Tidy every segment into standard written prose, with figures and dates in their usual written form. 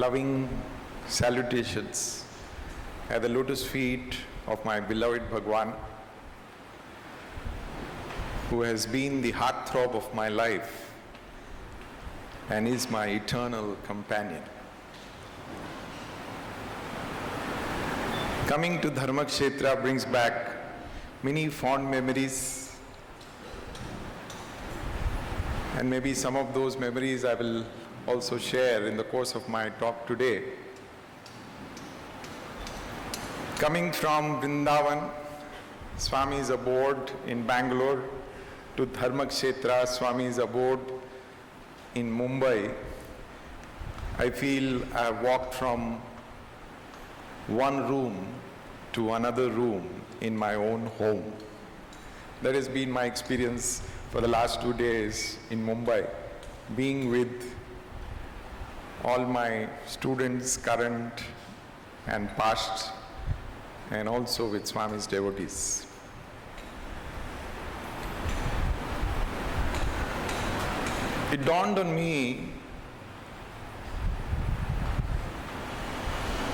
loving salutations at the lotus feet of my beloved Bhagwan, who has been the heartthrob of my life and is my eternal companion. Coming to Dharmakshetra brings back many fond memories, and maybe some of those memories I will also share in the course of my talk today. Coming from Vrindavan, Swami's abode in Bangalore, to Dharmakshetra, Swami's abode in Mumbai, I feel I have walked from one room to another room in my own home. That has been my experience for the last 2 days in Mumbai, being with all my students, current and past, and also with Swami's devotees. It dawned on me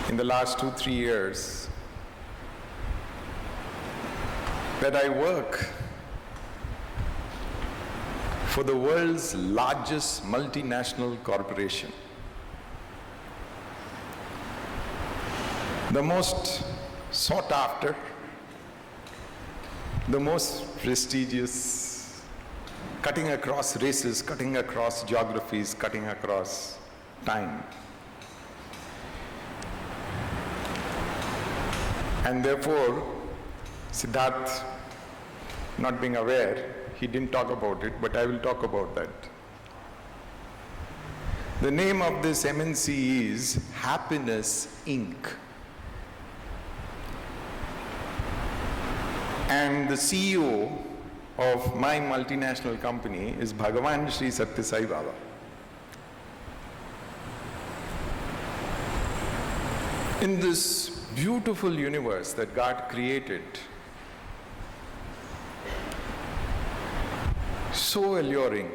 in the last 2-3 years that I work for the world's largest multinational corporation, the most sought after, the most prestigious, cutting across races, cutting across geographies, cutting across time. And therefore, Siddharth, not being aware, he didn't talk about it, but I will talk about that. The name of this MNC is Happiness Inc. And the CEO of my multinational company is Bhagavan Sri Sathya Sai Baba. In this beautiful universe that God created, so alluring,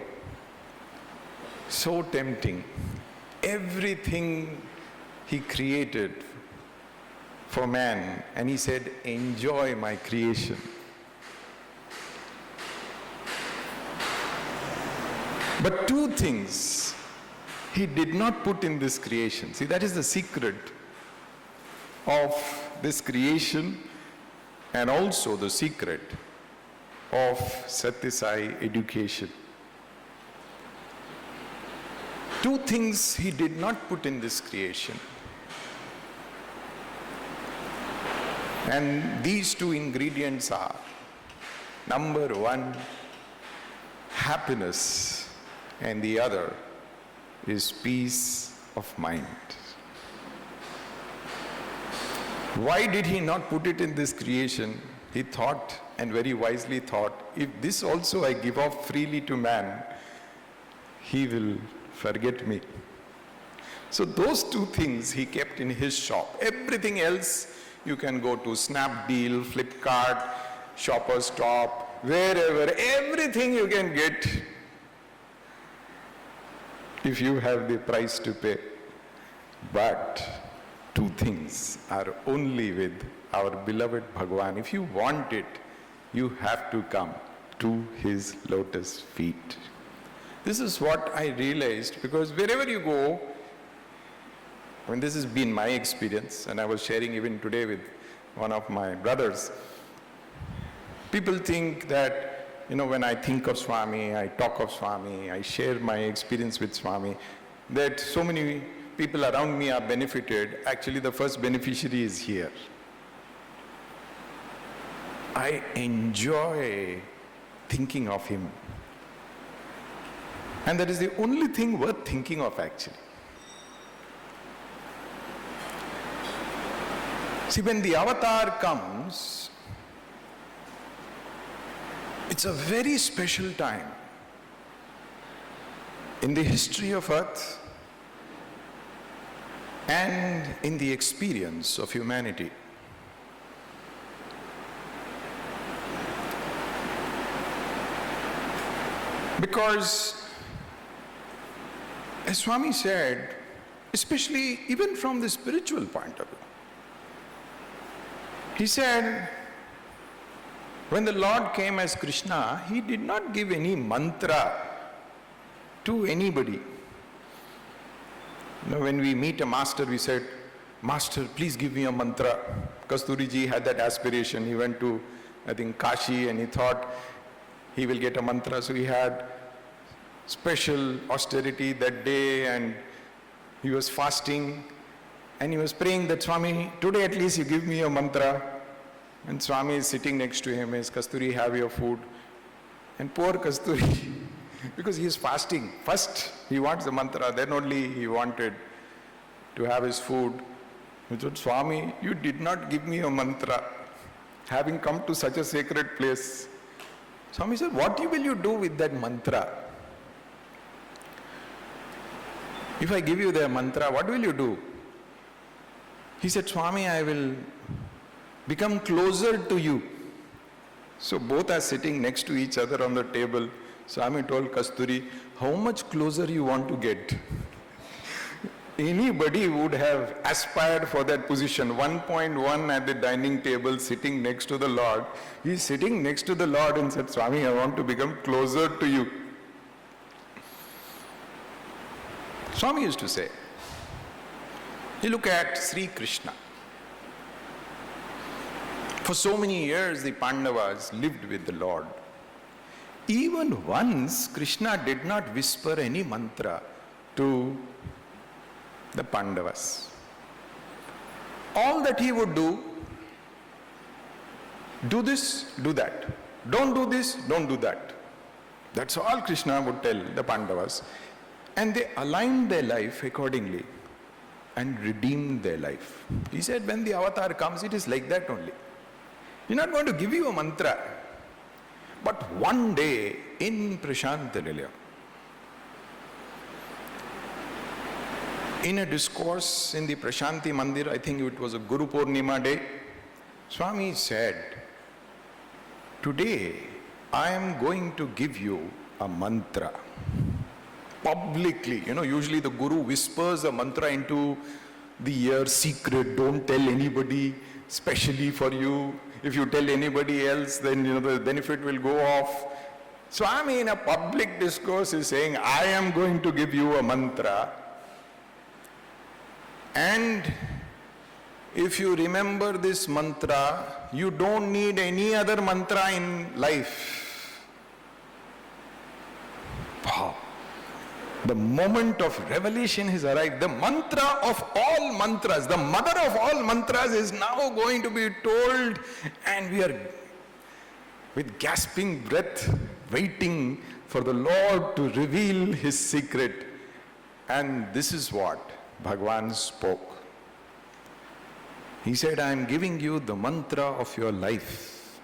so tempting, everything He created for man, and He said, enjoy my creation. But two things He did not put in this creation. See, that is the secret of this creation, and also the secret of Sathya Sai education. Two things He did not put in this creation. And these two ingredients are, number one, happiness, and the other is peace of mind. Why did He not put it in this creation? He thought, and very wisely thought, if this also I give off freely to man, he will forget me. So those two things He kept in His shop. Everything else, you can go to Snapdeal, Flipkart, Shoppers Stop, wherever, everything you can get if you have the price to pay. But two things are only with our beloved Bhagwan. If you want it, you have to come to His lotus feet. This is what I realized, because wherever you go, I mean, this has been my experience, and I was sharing even today with one of my brothers. People think that, when I think of Swami, I talk of Swami, I share my experience with Swami, that so many people around me are benefited. Actually, the first beneficiary is here. I enjoy thinking of Him. And that is the only thing worth thinking of, actually. See, when the avatar comes, it's a very special time in the history of Earth and in the experience of humanity. Because, as Swami said, especially even from the spiritual point of view. He said, when the Lord came as Krishna, he did not give any mantra to anybody. You know, when we meet a master, we said, Master, please give me a mantra. Kasturi had that aspiration. He went to, I think, Kashi, and he thought he will get a mantra. So he had special austerity that day, and he was fasting, and he was praying that, Swami, today at least you give me a mantra. And Swami is sitting next to him, is Kasturi, have your food. And poor Kasturi, because he is fasting. First, he wants the mantra, then only he wanted to have his food. He said, Swami, you did not give me a mantra, having come to such a sacred place. Swami said, what will you do with that mantra? If I give you the mantra, what will you do? He said, Swami, I will become closer to you. So both are sitting next to each other on the table. Swami told Kasturi, how much closer you want to get? Anybody would have aspired for that position. 1.1 at the dining table, sitting next to the Lord. He is sitting next to the Lord and said, Swami, I want to become closer to you. Swami used to say, you look at Sri Krishna. For so many years, the Pandavas lived with the Lord. Even once, Krishna did not whisper any mantra to the Pandavas. All that he would do this, do that. Don't do this, don't do that. That's all Krishna would tell the Pandavas. And they aligned their life accordingly and redeemed their life. He said, when the avatar comes, it is like that only. He's not going to give you a mantra. But one day in Prashantalila, in a discourse in the Prashanti Mandir, I think it was a Guru Purnima day, Swami said, today I am going to give you a mantra. Publicly, usually the Guru whispers a mantra into the ear, secret, don't tell anybody, specially for you. If you tell anybody else, then the benefit will go off. Swami in a public discourse is saying, I am going to give you a mantra. And if you remember this mantra, you don't need any other mantra in life. Wow. The moment of revelation has arrived. The mantra of all mantras, the mother of all mantras is now going to be told, and we are with gasping breath waiting for the Lord to reveal his secret. And this is what Bhagavan spoke. He said, I am giving you the mantra of your life.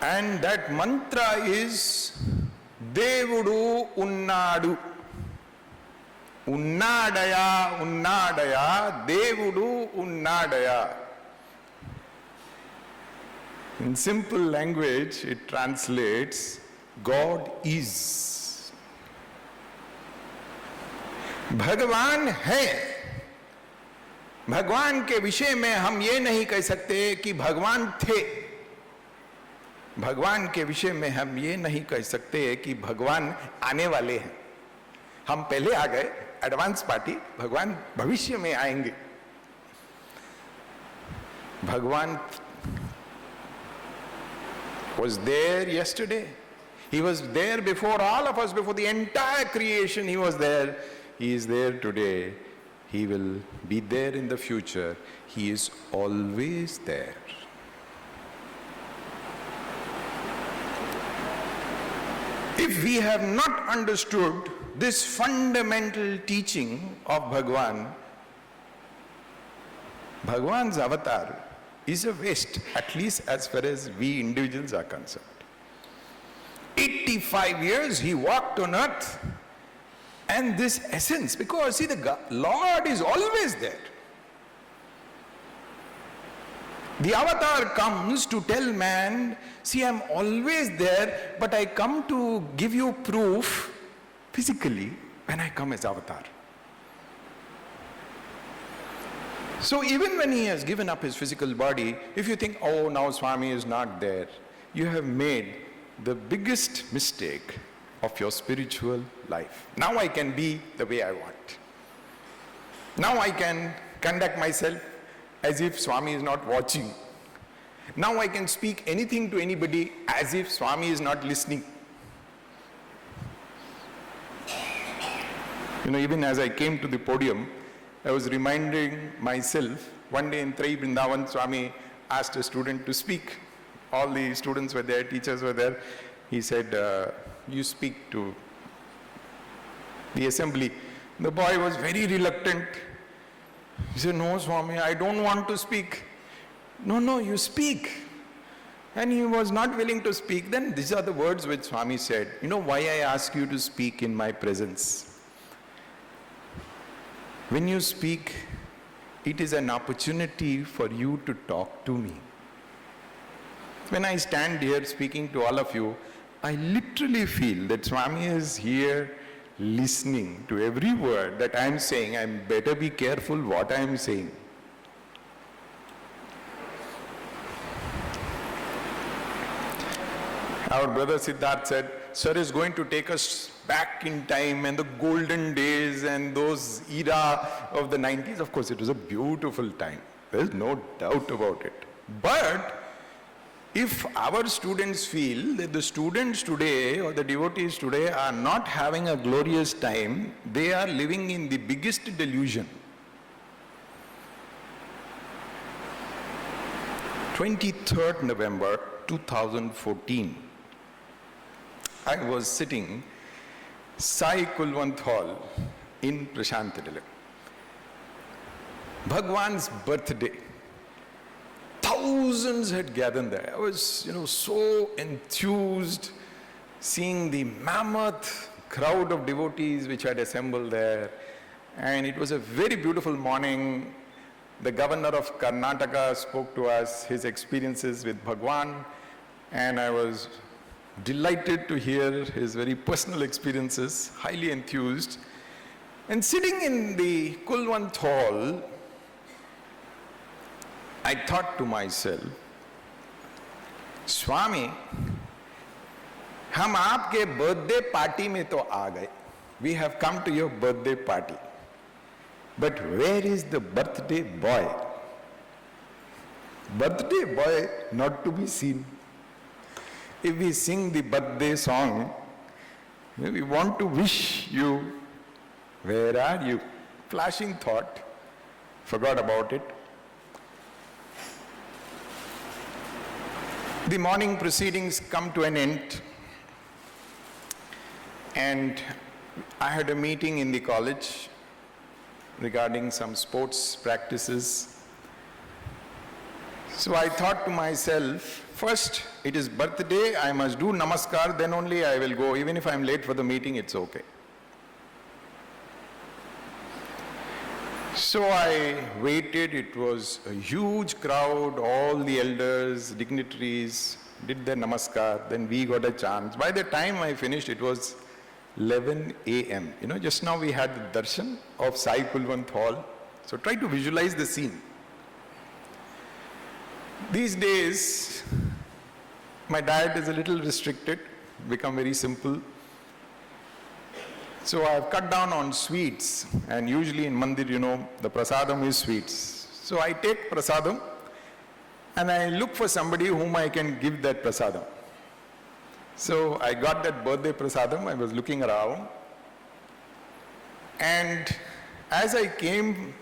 And that mantra is Devudu Unnadu. Unnadaya, Unnadaya, Devudu Unnadaya. In simple language, it translates, God is. भगवान है. भगवान के विषय में हम ये नहीं कह सकते कि भगवान थे. भगवान के विषय में हम ये नहीं कह सकते कि भगवान आने वाले हैं. हम पहले आ गए, एडवांस पार्टी, भगवान भविष्य में आएंगे. भगवान was there yesterday. He was there before all of us, before the entire creation. He was there. He is there today. He will be there in the future. He is always there. If we have not understood this fundamental teaching of Bhagavan, Bhagavan's avatar is a waste, at least as far as we individuals are concerned. 85 years he walked on earth, and this essence, because see, the Lord is always there. The avatar comes to tell man, see, I'm always there, but I come to give you proof physically when I come as avatar. So even when he has given up his physical body, if you think, oh, now Swami is not there, you have made the biggest mistake of your spiritual life. Now I can be the way I want. Now I can conduct myself as if Swami is not watching. Now I can speak anything to anybody as if Swami is not listening. Even as I came to the podium, I was reminding myself, one day in Trai Vrindavan, Swami asked a student to speak. All the students were there, teachers were there. He said, you speak to the assembly. The boy was very reluctant. He said, no, Swami, I don't want to speak. No, you speak. And he was not willing to speak. Then these are the words which Swami said. You know why I ask you to speak in my presence? When you speak, it is an opportunity for you to talk to me. When I stand here speaking to all of you, I literally feel that Swami is here listening to every word that I am saying. I better be careful what I am saying. Our brother Siddharth said, Sir is going to take us back in time and the golden days and those era of the 90s. Of course, it was a beautiful time. There's no doubt about it. But if our students feel that the students today or the devotees today are not having a glorious time, they are living in the biggest delusion. 23rd November 2014, I was sitting Sai Kulwant Hall in Prashantidila. Bhagwan's birthday. Thousands had gathered there. I was, so enthused seeing the mammoth crowd of devotees which had assembled there. And it was a very beautiful morning. The governor of Karnataka spoke to us, his experiences with Bhagwan, and I was delighted to hear his very personal experiences, highly enthused. And sitting in the Kulwant Hall, I thought to myself, Swami, हम आपके birthday party में तो आ गए. We have come to your birthday party. But where is the birthday boy? Birthday boy not to be seen. If we sing the birthday song, we want to wish you, where are you? Flashing thought, forgot about it. The morning proceedings come to an end, and I had a meeting in the college regarding some sports practices. So I thought to myself, first, it is birthday, I must do namaskar, then only I will go. Even if I am late for the meeting, it's okay. So I waited. It was a huge crowd, all the elders, dignitaries did their namaskar, then we got a chance. By the time I finished, it was 11 a.m. Just now we had the darshan of Sai Kulwant Hall. So try to visualize the scene. These days, my diet is a little restricted, become very simple. So I've cut down on sweets, and usually in mandir, the prasadam is sweets. So I take prasadam, and I look for somebody whom I can give that prasadam. So I got that birthday prasadam, I was looking around, and as I came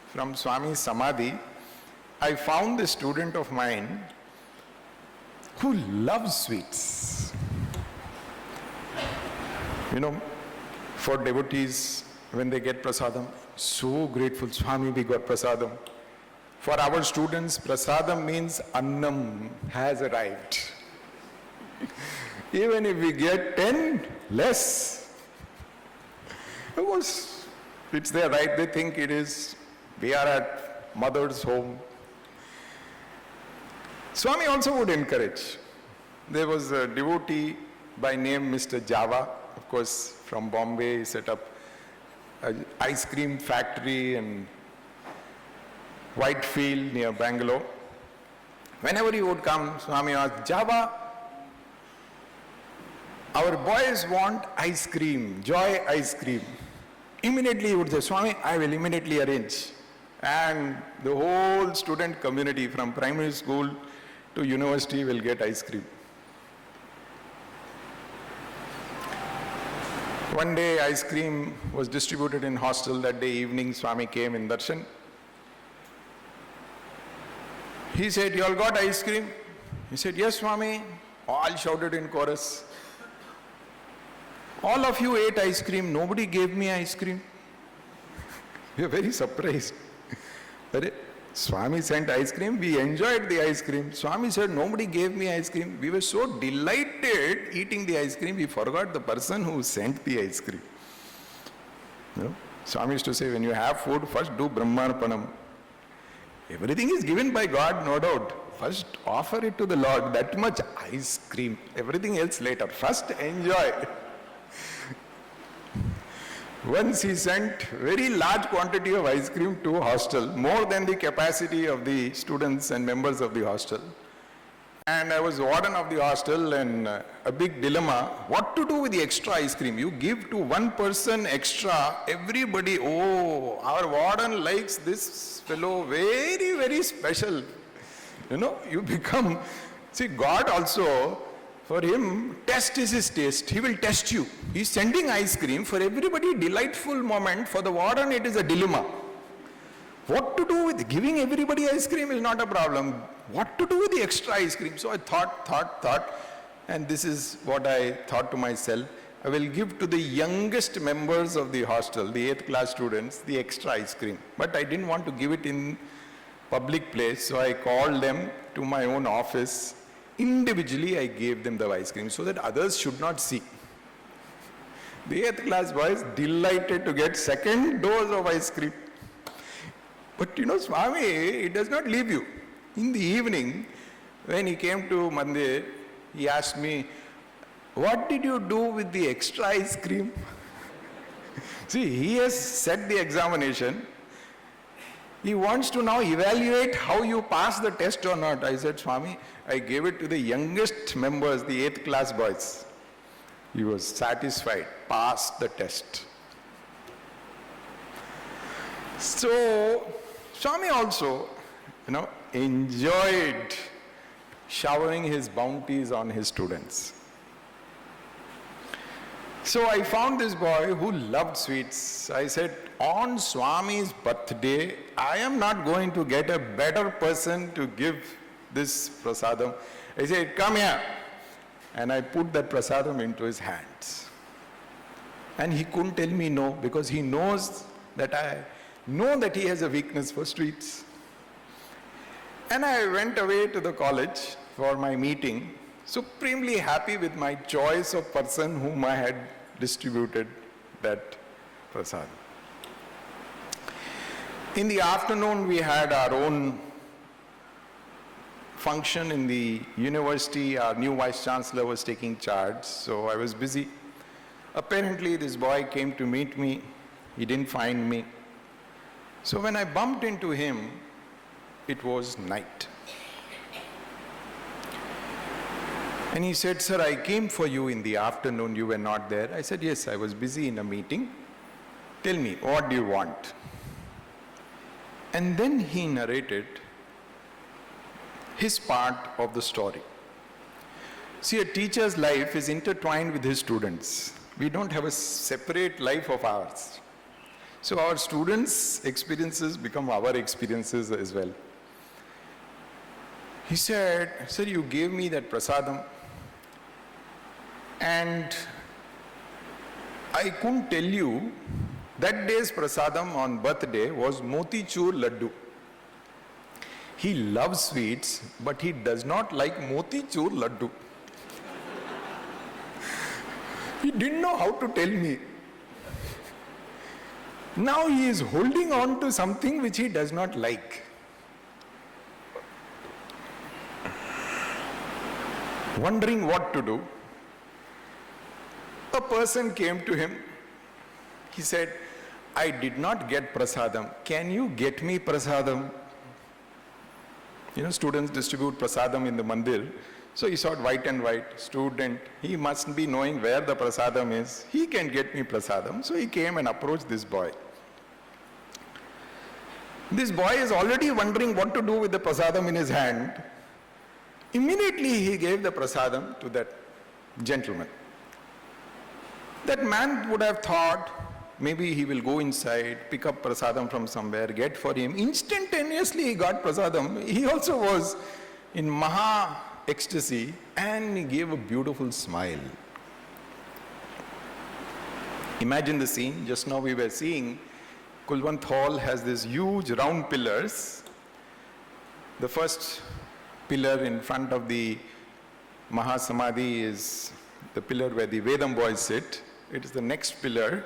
from Swami's Samadhi, I found a student of mine who loves sweets. For devotees, when they get prasadam, so grateful, Swami, we got prasadam. For our students, prasadam means annam has arrived. Even if we get 10 less, it's there, right? They think it is, we are at mother's home. Swami also would encourage. There was a devotee by name Mr. Java, of course, from Bombay. He set up an ice cream factory, and Whitefield near Bangalore. Whenever he would come, Swami asked, Java, our boys want ice cream, joy ice cream. Immediately he would say, Swami, I will immediately arrange. And the whole student community from primary school to university will get ice cream. One day ice cream was distributed in hostel. That day evening Swami came in darshan. He said, you all got ice cream? He said, yes, Swami. All shouted in chorus. All of you ate ice cream, nobody gave me ice cream. We are very surprised. But Swami sent ice cream, we enjoyed the ice cream. Swami said, nobody gave me ice cream. We were so delighted eating the ice cream, we forgot the person who sent the ice cream. You know? Swami used to say, when you have food, first do Brahmarpanam. Everything is given by God, no doubt. First offer it to the Lord, that much ice cream. Everything else later. First enjoy. Once he sent very large quantity of ice cream to hostel, more than the capacity of the students and members of the hostel. And I was warden of the hostel, and a big dilemma, what to do with the extra ice cream? You give to one person extra, everybody, oh, our warden likes this fellow very, very special. You know, you become, see, God also, for him, test is his taste. He will test you. He's sending ice cream for everybody, delightful moment. For the warden, it is a dilemma. What to do with giving everybody ice cream is not a problem. What to do with the extra ice cream? So I thought, and this is what I thought to myself. I will give to the youngest members of the hostel, the 8th class students, the extra ice cream. But I didn't want to give it in public place, so I called them to my own office. Individually, I gave them the ice cream so that others should not see. The 8th class boys delighted to get second dose of ice cream. But you know, Swami, it does not leave you. In the evening, when he came to Mandir, he asked me, what did you do with the extra ice cream? See, he has set the examination. He wants to now evaluate how you pass the test or not. I said, Swami, I gave it to the youngest members, the 8th class boys. He was satisfied, passed the test. So, Swami also, enjoyed showering his bounties on his students. So I found this boy who loved sweets. I said, on Swami's birthday, I am not going to get a better person to give this prasadam. I said, come here. And I put that prasadam into his hands. And he couldn't tell me no, because he knows that I know that he has a weakness for sweets. And I went away to the college for my meeting, supremely happy with my choice of person whom I had distributed that prasadam. In the afternoon, we had our own function in the university. Our new vice chancellor was taking charge, so I was busy. Apparently, this boy came to meet me. He didn't find me. So when I bumped into him, it was night. And he said, sir, I came for you in the afternoon. You were not there. I said, yes, I was busy in a meeting. Tell me, what do you want? And then he narrated his part of the story. See, a teacher's life is intertwined with his students. We don't have a separate life of ours. So our students' experiences become our experiences as well. He said, sir, you gave me that prasadam, and I couldn't tell you that day's prasadam on birthday was motichur laddu. He loves sweets, but he does not like motichur laddu. He didn't know how to tell me. Now he is holding on to something which he does not like. Wondering what to do, a person came to him. He said, I did not get prasadam. Can you get me prasadam? Students distribute prasadam in the mandir. So he saw white and white, student, he must be knowing where the prasadam is. He can get me prasadam. So he came and approached this boy. This boy is already wondering what to do with the prasadam in his hand. Immediately he gave the prasadam to that gentleman. That man would have thought, maybe he will go inside, pick up prasadam from somewhere, get for him. Instantaneously he got prasadam. He also was in maha ecstasy, and he gave a beautiful smile. Imagine the scene. Just now we were seeing Kulwant Hall has these huge round pillars. The first pillar in front of the Mahasamadhi is the pillar where the Vedam boys sit. It is the next pillar,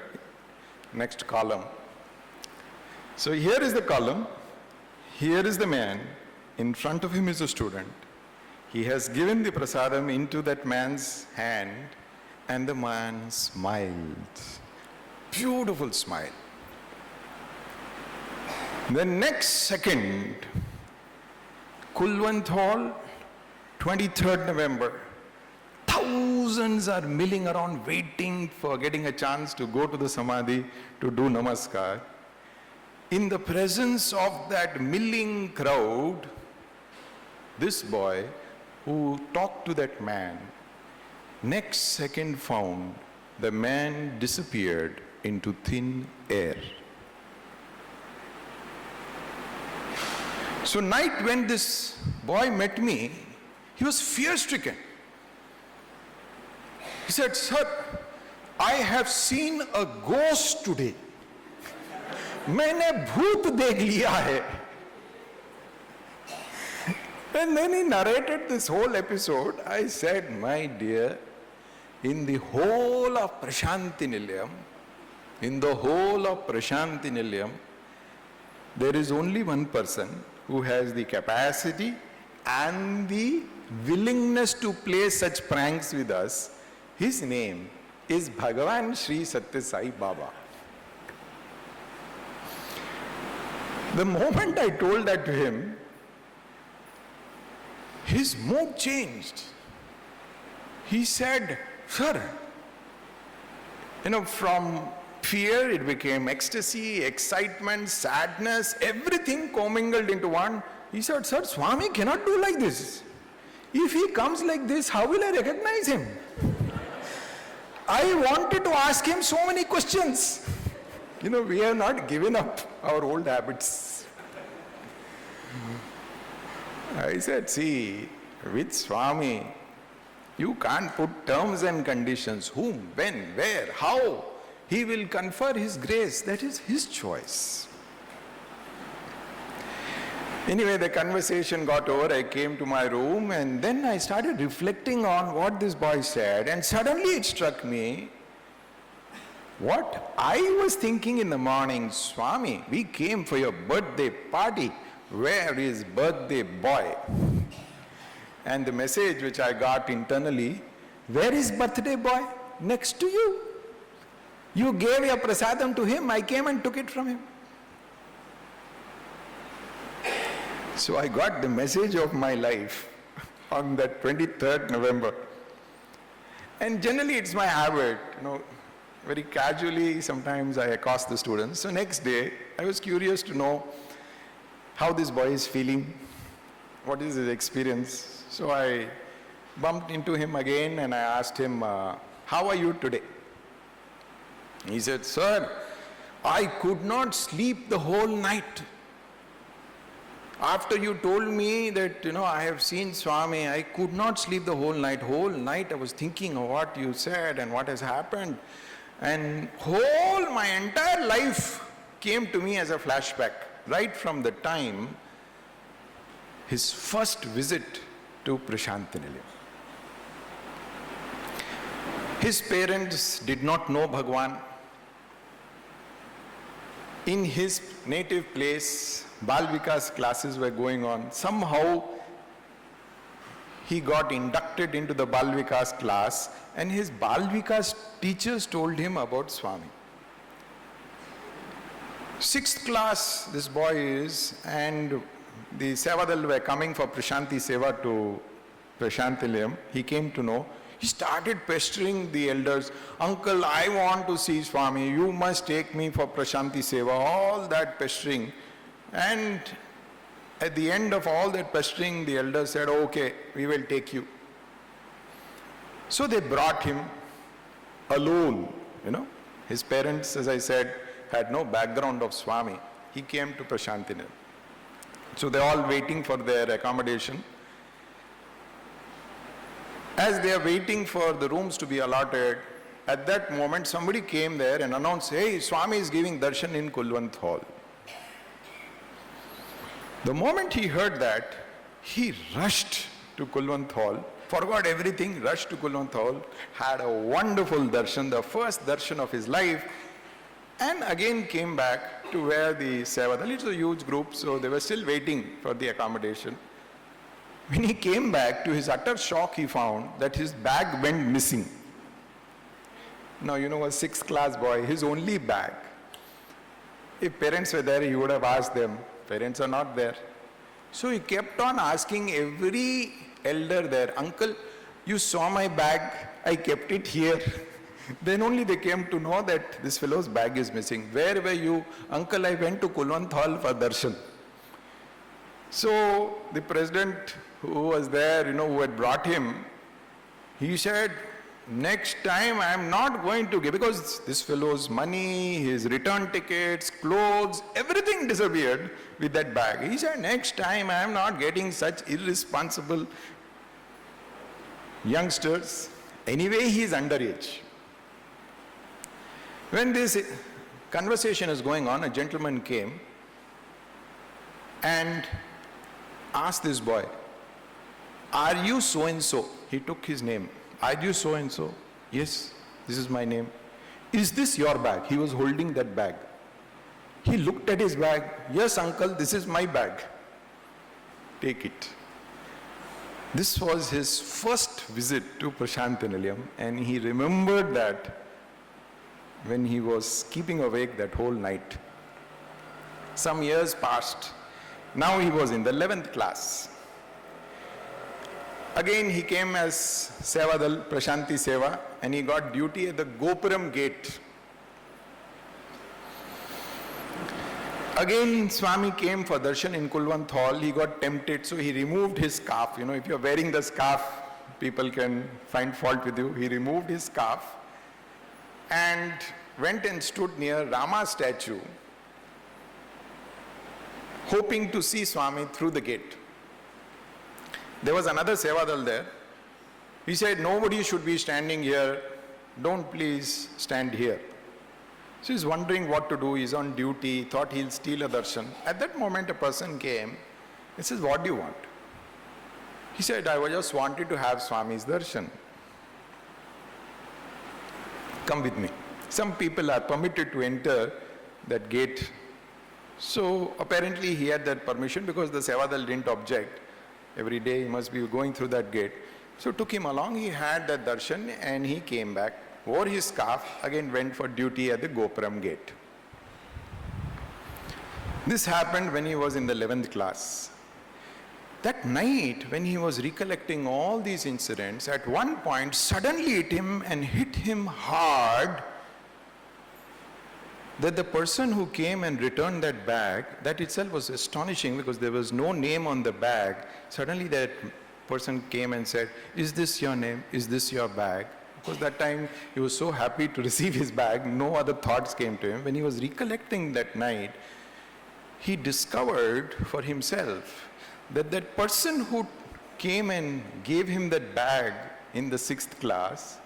next column. So here is the column, here is the man, in front of him is a student. He has given the prasadam into that man's hand, and the man smiled. Beautiful smile. The next second, Kulwant Hall, 23rd November, thousands are milling around waiting for getting a chance to go to the Samadhi to do Namaskar. In the presence of that milling crowd, this boy who talked to that man, next second found the man disappeared into thin air. So night when this boy met me, he was fear-stricken. He said, "Sir, I have seen a ghost today. मैंने भूत देख लिया है." And then he narrated this whole episode. I said, "My dear, in the whole of Prashanti Nilayam, there is only one person who has the capacity and the willingness to play such pranks with us. His name is Bhagavan Sri Sathya Sai Baba." The moment I told that to him, his mood changed. He said, "Sir," from fear it became ecstasy, excitement, sadness, everything commingled into one. He said, "Sir, Swami cannot do like this. If he comes like this, how will I recognize him? I wanted to ask him so many questions." We have not given up our old habits. I said, "See, with Swami, you can't put terms and conditions. Whom, when, where, how. He will confer his grace. That is his choice." Anyway, the conversation got over. I came to my room, and then I started reflecting on what this boy said, and suddenly it struck me what I was thinking in the morning. "Swami, we came for your birthday party. Where is birthday boy?" And the message which I got internally, "Where is birthday boy? Next to you. You gave your prasadam to him. I came and took it from him." So I got the message of my life on that 23rd November. And generally it's my habit, very casually sometimes I accost the students. So next day I was curious to know how this boy is feeling, what is his experience. So I bumped into him again and I asked him, "How are you today?" He said, "Sir, I could not sleep the whole night. After you told me that, I have seen Swami, I could not sleep the whole night. Whole night I was thinking of what you said and what has happened. And my entire life came to me as a flashback, right from the time his first visit to Prashanti Nilayam. His parents did not know Bhagwan. In his native place, Bal Vikas classes were going on. Somehow, he got inducted into the Bal Vikas class, and his Bal Vikas teachers told him about Swami. 6th class this boy is, and the Sevadal were coming for Prashanti Seva to Prashantilayam, he came to know, he started pestering the elders, "Uncle, I want to see Swami, you must take me for Prashanti Seva," all that pestering. And at the end of all that pestering, the elders said, "Okay, we will take you." So they brought him alone, His parents, as I said, had no background of Swami. He came to Prashantilayam. So they're all waiting for their accommodation. As they are waiting for the rooms to be allotted, at that moment somebody came there and announced, "Hey, Swami is giving darshan in Kulwant Hall." The moment he heard that, he rushed to Kulwant Hall, forgot everything, rushed to Kulwant Hall, had a wonderful darshan, the first darshan of his life, and again came back to where the Sevadal, it's a huge group, so they were still waiting for the accommodation. When he came back, to his utter shock, he found that his bag went missing. Now, a sixth class boy, his only bag. If parents were there, he would have asked them. Parents are not there. So he kept on asking every elder there, "Uncle, you saw my bag, I kept it here." Then only they came to know that this fellow's bag is missing. "Where were you?" "Uncle, I went to Kulwant Hall for darshan." So the president who was there, who had brought him, he said, "Next time I am not going to give," because this fellow's money, his return tickets, clothes, everything disappeared with that bag. He said, "Next time I am not getting such irresponsible youngsters." Anyway, he is underage. When this conversation is going on, a gentleman came and asked this boy, "Are you so-and-so?" He took his name. "Are you so-and-so?" "Yes, this is my name." "Is this your bag?" He was holding that bag. He looked at his bag. "Yes, uncle, this is my bag. Take it." This was his first visit to Prashantilayam, and he remembered that when he was keeping awake that whole night. Some years passed. Now he was in the 11th class. Again he came as Sevadal, Prashanti Seva, and he got duty at the Gopuram gate. Again Swami came for darshan in Kulwant Hall. He got tempted, so he removed his scarf. If you're wearing the scarf, people can find fault with you. He removed his scarf and went and stood near Rama's statue, hoping to see Swami through the gate. There was another Sevadal there. He said, "Nobody should be standing here. Don't please stand here." So he's wondering what to do. He's on duty, thought he'll steal a darshan. At that moment, a person came. He says, "What do you want?" He said, "I just wanted to have Swami's darshan. Come with me." Some people are permitted to enter that gate. So apparently he had that permission because the Sevadal didn't object. Every day he must be going through that gate. So took him along. He had that darshan and he came back, wore his scarf, again went for duty at the Gopuram gate. This happened when he was in the 11th class. That night, when he was recollecting all these incidents, at one point suddenly hit him hard that the person who came and returned that bag, that itself was astonishing because there was no name on the bag. Suddenly that person came and said, "Is this your name? Is this your bag?" Because that time he was so happy to receive his bag, no other thoughts came to him. When he was recollecting that night, he discovered for himself that that person who came and gave him that bag in the 6th class,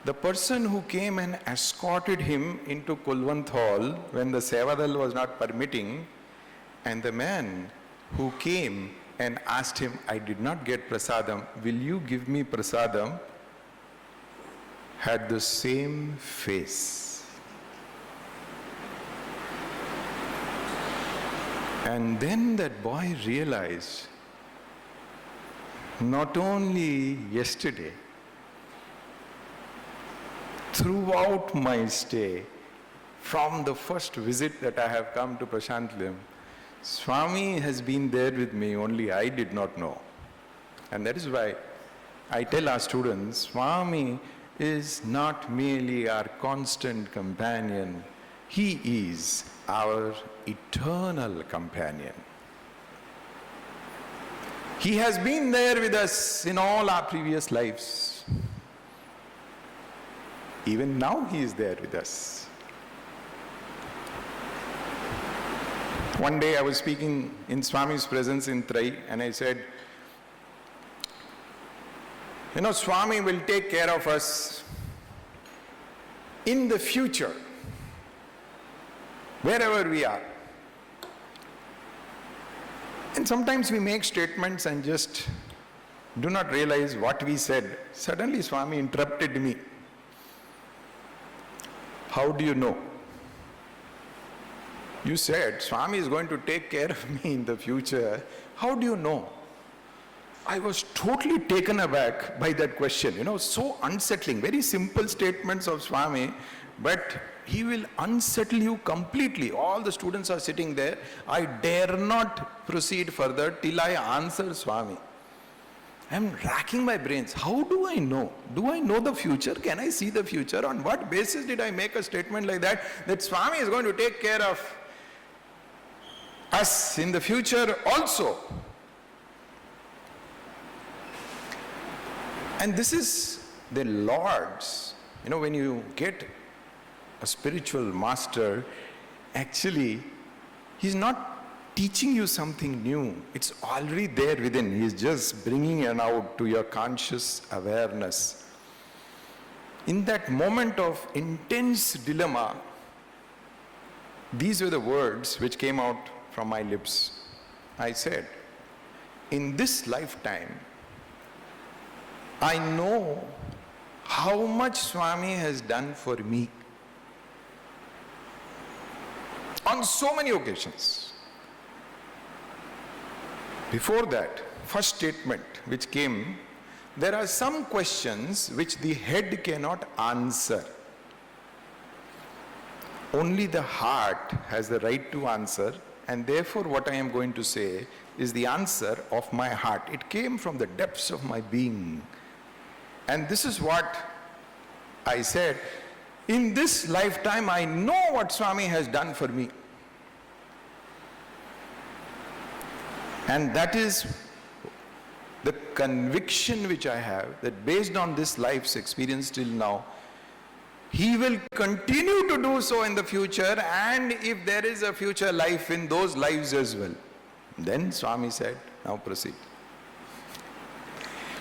the person who came and escorted him into Kulwant Hall when the Sevadal was not permitting, and the man who came and asked him, "I did not get prasadam, will you give me prasadam?" had the same face. And then that boy realized, not only yesterday, throughout my stay, from the first visit that I have come to Prashantilayam, Swami has been there with me, only I did not know. And that is why I tell our students, Swami is not merely our constant companion, he is our eternal companion. He has been there with us in all our previous lives. Even now he is there with us. One day I was speaking in Swami's presence in Trai, and I said, Swami will take care of us in the future, wherever we are. And sometimes we make statements and just do not realize what we said. Suddenly Swami interrupted me. How do you know? You said Swami is going to take care of me in the future. How do you know? I was totally taken aback by that question. So unsettling. Very simple statements of Swami, but he will unsettle you completely. All the students are sitting there. I dare not proceed further till I answer Swami. I am racking my brains. How do I know? Do I know the future? Can I see the future? On what basis did I make a statement like that? That Swami is going to take care of us in the future also. And this is the Lord's. When you get a spiritual master, actually, he's not teaching you something new. It's already there within. He's just bringing it out to your conscious awareness. In that moment of intense dilemma, these were the words which came out from my lips. I said, in this lifetime, I know how much Swami has done for me on so many occasions. Before that, first statement which came, there are some questions which the head cannot answer. Only the heart has the right to answer, and therefore what I am going to say is the answer of my heart. It came from the depths of my being. And this is what I said, in this lifetime I know what Swami has done for me. And that is the conviction which I have, that based on this life's experience till now, he will continue to do so in the future, and if there is a future life, in those lives as well. Then Swami said, now proceed.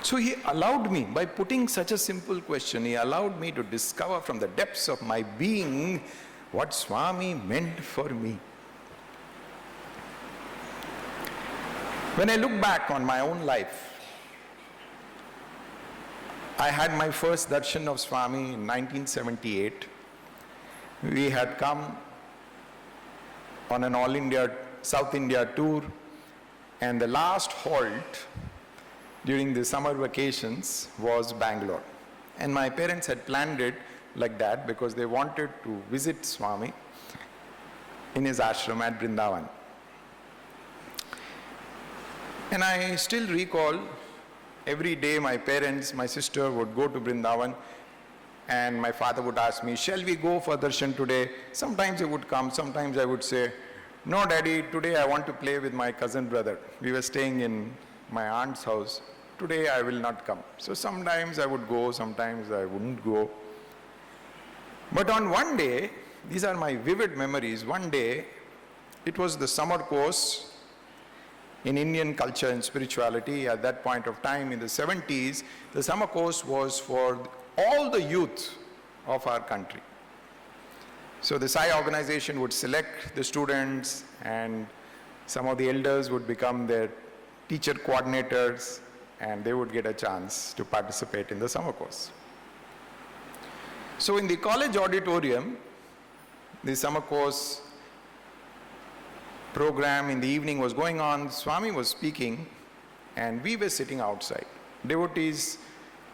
So he allowed me, by putting such a simple question, he allowed me to discover from the depths of my being what Swami meant for me. When I look back on my own life, I had my first darshan of Swami in 1978. We had come on an all India, South India tour, and the last halt during the summer vacations was Bangalore. And my parents had planned it like that because they wanted to visit Swami in his ashram at Vrindavan. And I still recall every day my parents, my sister would go to Vrindavan, and my father would ask me, shall we go for darshan today? Sometimes he would come, sometimes I would say, no daddy, today I want to play with my cousin brother. We were staying in my aunt's house. Today I will not come. So sometimes I would go, sometimes I wouldn't go. But on one day, these are my vivid memories, one day, it was the summer course in Indian culture and spirituality. At that point of time, in the 70s, the summer course was for all the youth of our country. So the Sai organization would select the students, and some of the elders would become their teacher coordinators, and they would get a chance to participate in the summer course. So in the college auditorium, the summer course program in the evening was going on. Swami was speaking, and we were sitting outside. Devotees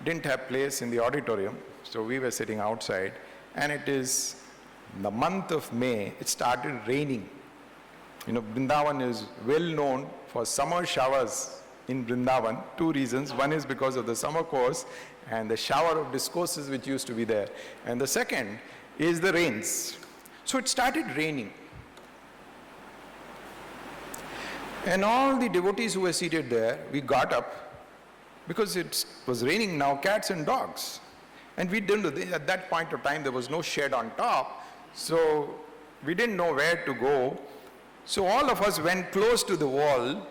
didn't have place in the auditorium, so we were sitting outside, and it is the month of May. It started raining. Vrindavan is well known for summer showers in Vrindavan. Two reasons. One is because of the summer course and the shower of discourses which used to be there. And the second is the rains. So it started raining. And all the devotees who were seated there, we got up because it was raining now, cats and dogs. And we didn't, at that point of time, there was no shed on top. So we didn't know where to go. So all of us went close to the wall,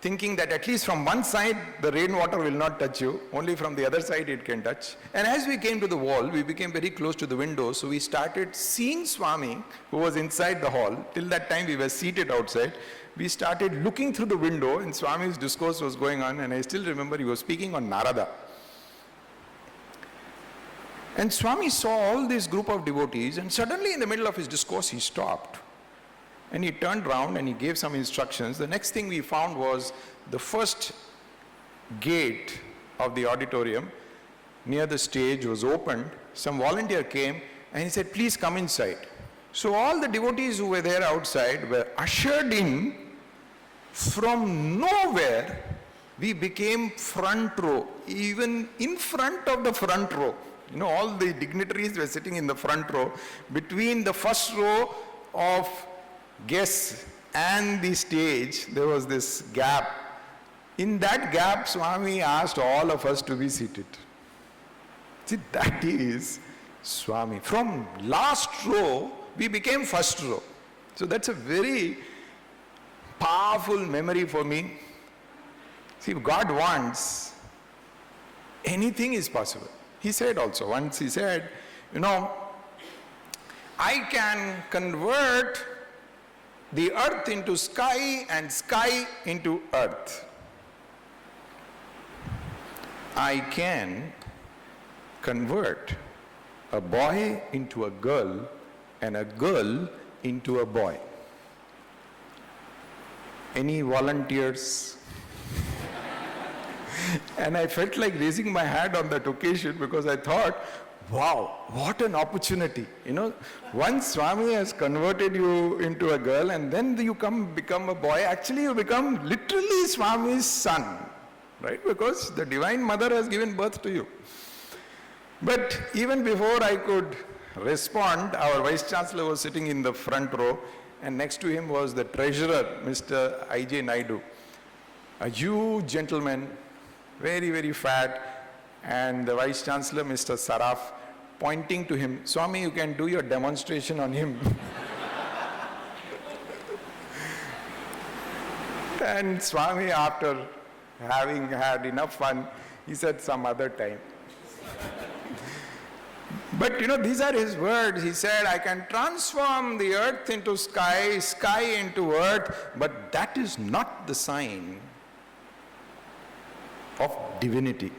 thinking that at least from one side, the rainwater will not touch you. Only from the other side it can touch. And as we came to the wall, we became very close to the window. So we started seeing Swami, who was inside the hall. Till that time, we were seated outside. We started looking through the window, and Swami's discourse was going on. And I still remember he was speaking on Narada. And Swami saw all this group of devotees, and suddenly in the middle of his discourse, he stopped. And he turned around and he gave some instructions. The next thing we found was the first gate of the auditorium near the stage was opened. Some volunteer came and he said, please come inside. So all the devotees who were there outside were ushered in. From nowhere, we became front row, even in front of the front row. All the dignitaries were sitting in the front row. Between the first row of guests and the stage, there was this gap. In that gap, Swami asked all of us to be seated. See, that is Swami. From last row, we became first row. So that's a very powerful memory for me. See, if God wants, anything is possible. He said also, once he said, I can convert the earth into sky and sky into earth. I can convert a boy into a girl and a girl into a boy. Any volunteers? And I felt like raising my hand on that occasion because I thought, wow, what an opportunity. Once Swami has converted you into a girl and then you become a boy, actually you become literally Swami's son, right? Because the Divine Mother has given birth to you. But even before I could respond, our Vice Chancellor was sitting in the front row and next to him was the Treasurer, Mr. I.J. Naidu. A huge gentleman, very, very fat, and the Vice Chancellor, Mr. Saraf, pointing to him, Swami, you can do your demonstration on him. And Swami, after having had enough fun, he said some other time. But these are his words. He said, I can transform the earth into sky, sky into earth, but that is not the sign of divinity.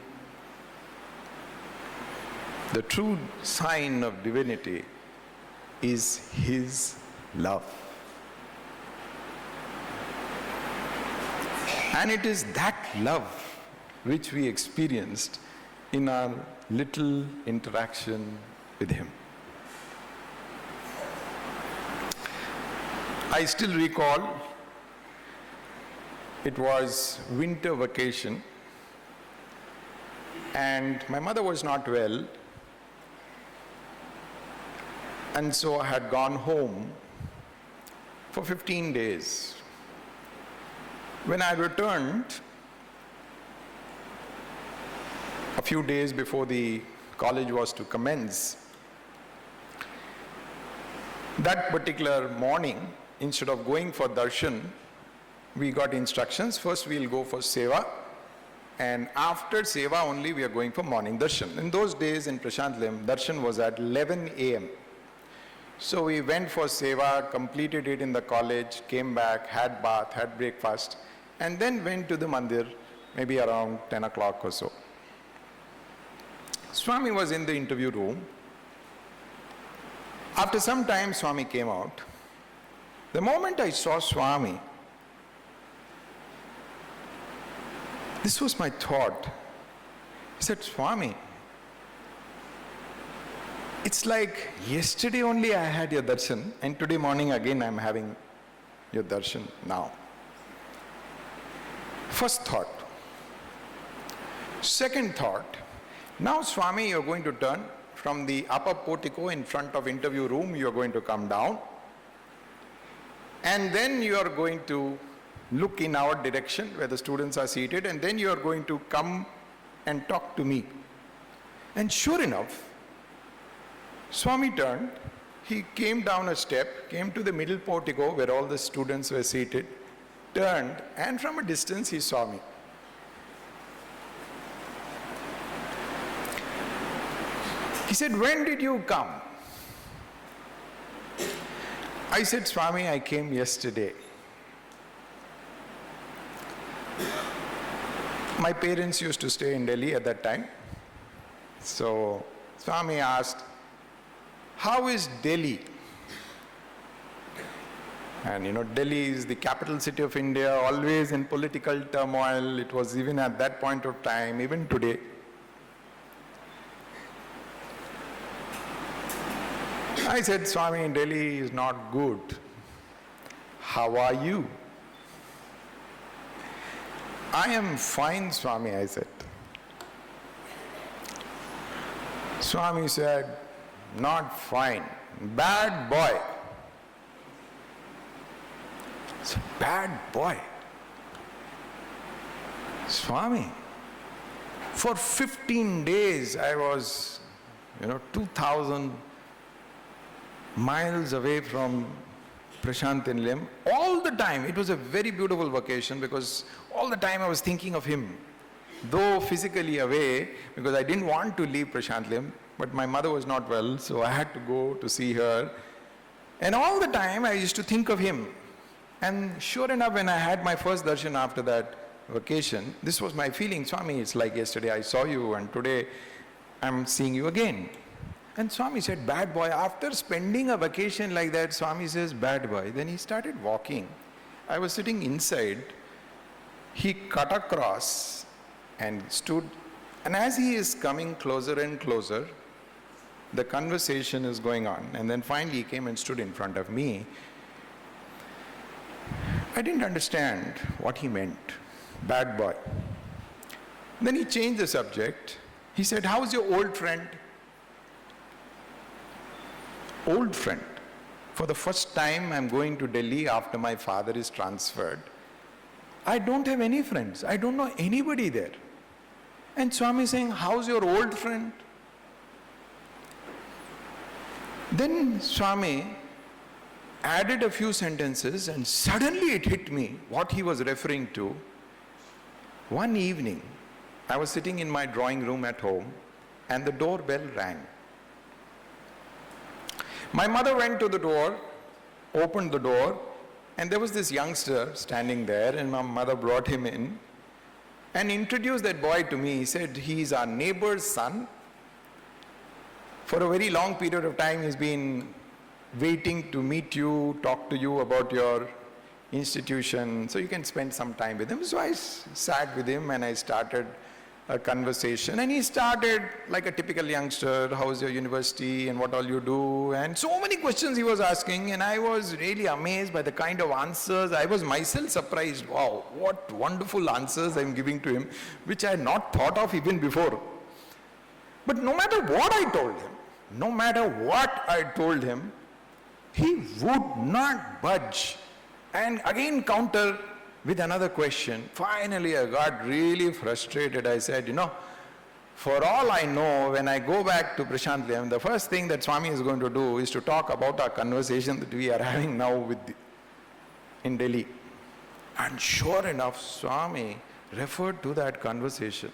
The true sign of divinity is his love. And it is that love which we experienced in our little interaction with him. I still recall it was winter vacation and my mother was not well, and so I had gone home for 15 days. When I returned, a few days before the college was to commence, that particular morning, instead of going for darshan, we got instructions. First we'll go for seva, and after seva only we are going for morning darshan. In those days in Prashantlim, darshan was at 11 a.m. So we went for seva, completed it in the college, came back, had bath, had breakfast, and then went to the mandir, maybe around 10 o'clock or so. Swami was in the interview room. After some time, Swami came out. The moment I saw Swami, this was my thought. He said, Swami, it's like yesterday only I had your darshan and today morning again I'm having your darshan now. First thought. Second thought, now Swami, you're going to turn from the upper portico in front of interview room, you're going to come down, and then you are going to look in our direction where the students are seated, and then you are going to come and talk to me. And sure enough, Swami turned, he came down a step, came to the middle portico where all the students were seated, turned, and from a distance he saw me. He said, "When did you come?" I said, "Swami, I came yesterday." My parents used to stay in Delhi at that time. So Swami asked, "How is Delhi?" And you know, Delhi is the capital city of India, always in political turmoil. It was even at that point of time, even today. I said, "Swami, Delhi is not good. How are you?" "I am fine, Swami," I said. Swami said, "Not fine, bad boy." It's a bad boy. Swami, for 15 days I was, 2,000 miles away from Prashant Nilayam. All the time, it was a very beautiful vacation because all the time I was thinking of him. Though physically away, because I didn't want to leave Prashant Nilayam, but my mother was not well, so I had to go to see her. And all the time I used to think of him. And sure enough, when I had my first darshan after that vacation, this was my feeling. "Swami, it's like yesterday I saw you and today I'm seeing you again." And Swami said, "Bad boy." After spending a vacation like that, Swami says, "Bad boy." Then he started walking. I was sitting inside. He cut across and stood. And as he is coming closer and closer, the conversation is going on. And then finally he came and stood in front of me. I didn't understand what he meant. Bad boy. Then he changed the subject. He said, "How's your old friend?" Old friend. For the first time I'm going to Delhi after my father is transferred. I don't have any friends. I don't know anybody there. And Swami is saying, "How's your old friend?" Then Swami added a few sentences and suddenly it hit me what he was referring to. One evening, I was sitting in my drawing room at home and the doorbell rang. My mother went to the door, opened the door, and there was this youngster standing there, and my mother brought him in and introduced that boy to me. He said, "He's our neighbor's son. For a very long period of time, he's been waiting to meet you, talk to you about your institution, so you can spend some time with him." So I sat with him and I started a conversation, and he started like a typical youngster, "How's your university and what all you do?" And so many questions he was asking, and I was really amazed by the kind of answers. I was myself surprised. Wow, what wonderful answers I'm giving to him, which I had not thought of even before. But no matter what I told him, he would not budge. And again counter with another question. Finally, I got really frustrated. I said, "For all I know, when I go back to Prashant Nilayam, the first thing that Swami is going to do is to talk about our conversation that we are having now in Delhi." And sure enough, Swami referred to that conversation.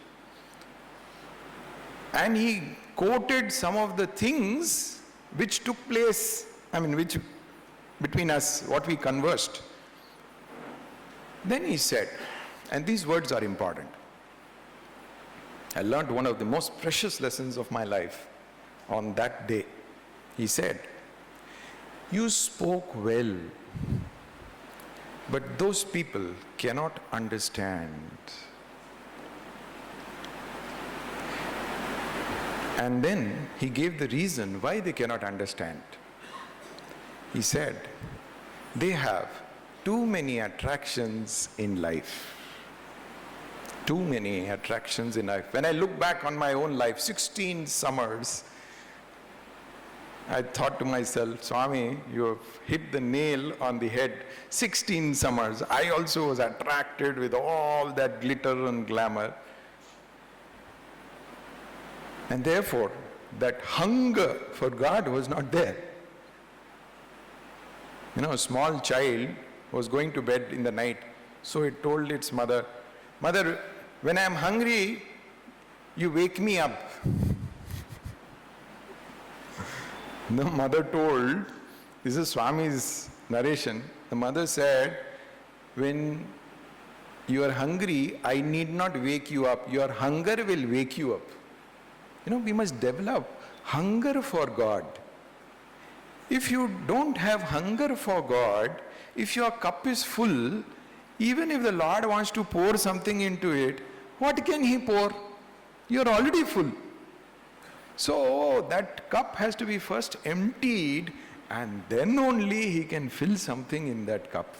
And he quoted some of the things which took place, which between us, what we conversed. Then he said, and these words are important. I learned one of the most precious lessons of my life on that day. He said, "You spoke well, but those people cannot understand." And then he gave the reason why they cannot understand. He said, "They have too many attractions in life. Too many attractions in life. When I look back on my own life, 16 summers, I thought to myself, Swami, you have hit the nail on the head. 16 summers. I also was attracted with all that glitter and glamour. And therefore, that hunger for God was not there. You know, a small child was going to bed in the night, so it told its mother, Mother, when I am hungry, you wake me up. The mother told, this is Swami's narration, the mother said, when you are hungry, I need not wake you up. Your hunger will wake you up. You know, we must develop hunger for God. If you don't have hunger for God, if your cup is full, even if the Lord wants to pour something into it, what can He pour? You are already full. So that cup has to be first emptied, and then only He can fill something in that cup.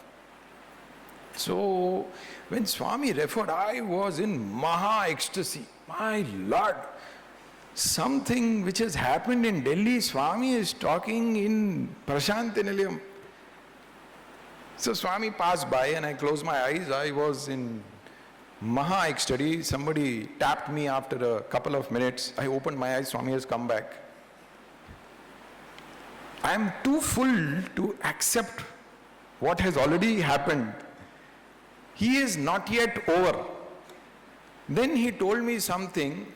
So when Swami referred, I was in Maha ecstasy. My Lord, something which has happened in Delhi, Swami is talking in Prashant Nilayam. So Swami passed by and I closed my eyes. I was in Maha ecstasy. Somebody tapped me after a couple of minutes. I opened my eyes, Swami has come back. I am too full to accept what has already happened. He is not yet over. Then he told me something.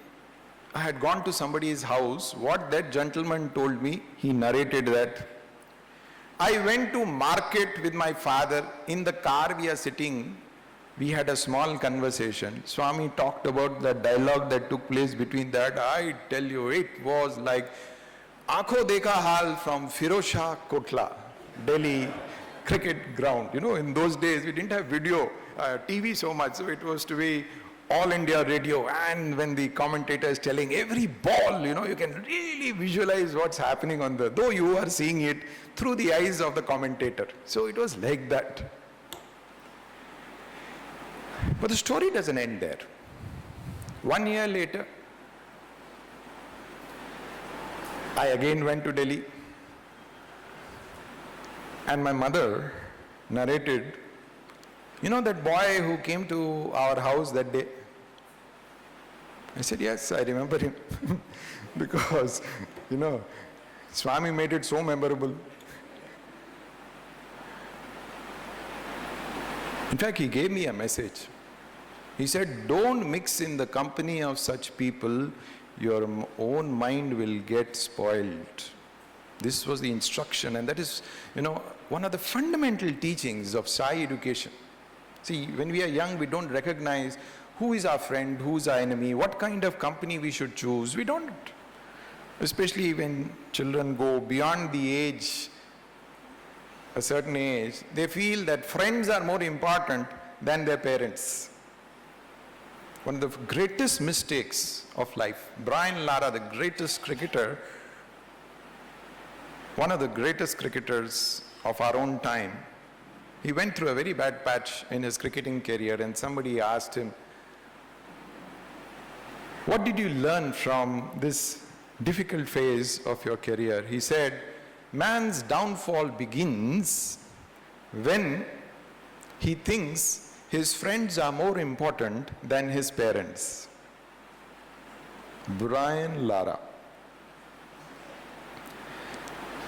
I had gone to somebody's house. What that gentleman told me, he narrated that. I went to market with my father. In the car we are sitting. We had a small conversation. Swami talked about the dialogue that took place between that. I tell you, it was like Aankho Dekha Hal from Firozshah Kotla, Delhi cricket ground. You know, in those days we didn't have video, TV so much, so it was to be all India radio, and when the commentator is telling every ball, you know, you can really visualize what's happening on the, though you are seeing it through the eyes of the commentator. So it was like that. But the story doesn't end there. 1 year later, I again went to Delhi, and my mother narrated, you know that boy who came to our house that day? I said, yes, I remember him. Because, you know, Swami made it so memorable. In fact, he gave me a message. He said, don't mix in the company of such people, your own mind will get spoiled. This was the instruction, and that is, you know, one of the fundamental teachings of Sai education. See, when we are young, we don't recognize who is our friend, who is our enemy, what kind of company we should choose. We don't. Especially when children go beyond the age, a certain age, they feel that friends are more important than their parents. One of the greatest mistakes of life, Brian Lara, the greatest cricketer, one of the greatest cricketers of our own time, he went through a very bad patch in his cricketing career, and somebody asked him, what did you learn from this difficult phase of your career? He said, man's downfall begins when he thinks his friends are more important than his parents. Brian Lara.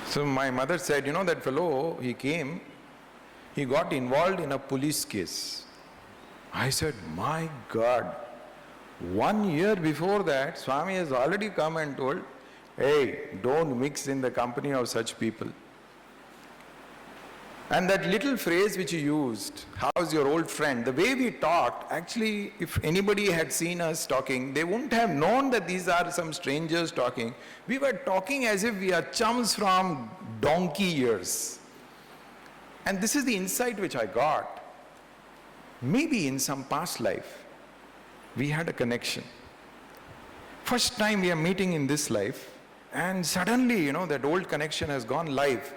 So my mother said, you know, that fellow, he came, he got involved in a police case. I said, my God, 1 year before that, Swami has already come and told, hey, don't mix in the company of such people. And that little phrase which he used, how's your old friend, the way we talked, actually, if anybody had seen us talking, they wouldn't have known that these are some strangers talking. We were talking as if we are chums from donkey years. And this is the insight which I got. Maybe in some past life, we had a connection. First time we are meeting in this life, and suddenly, you know, that old connection has gone live.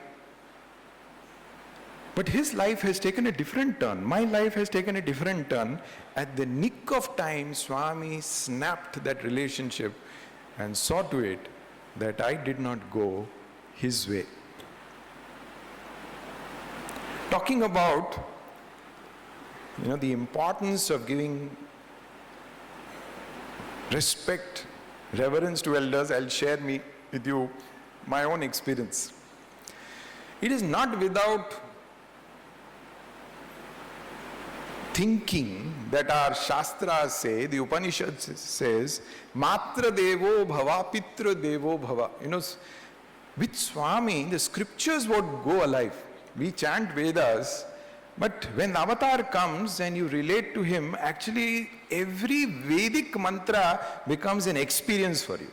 But his life has taken a different turn. My life has taken a different turn. At the nick of time, Swami snapped that relationship and saw to it that I did not go his way. Talking about, the importance of giving respect, reverence to elders, I'll share with you my own experience. It is not without thinking that our Shastras say, the Upanishad says, Matra Devo Bhava, Pitra Devo Bhava. With Swami, the scriptures would go alive. We chant Vedas, but when the avatar comes and you relate to him, actually every Vedic mantra becomes an experience for you.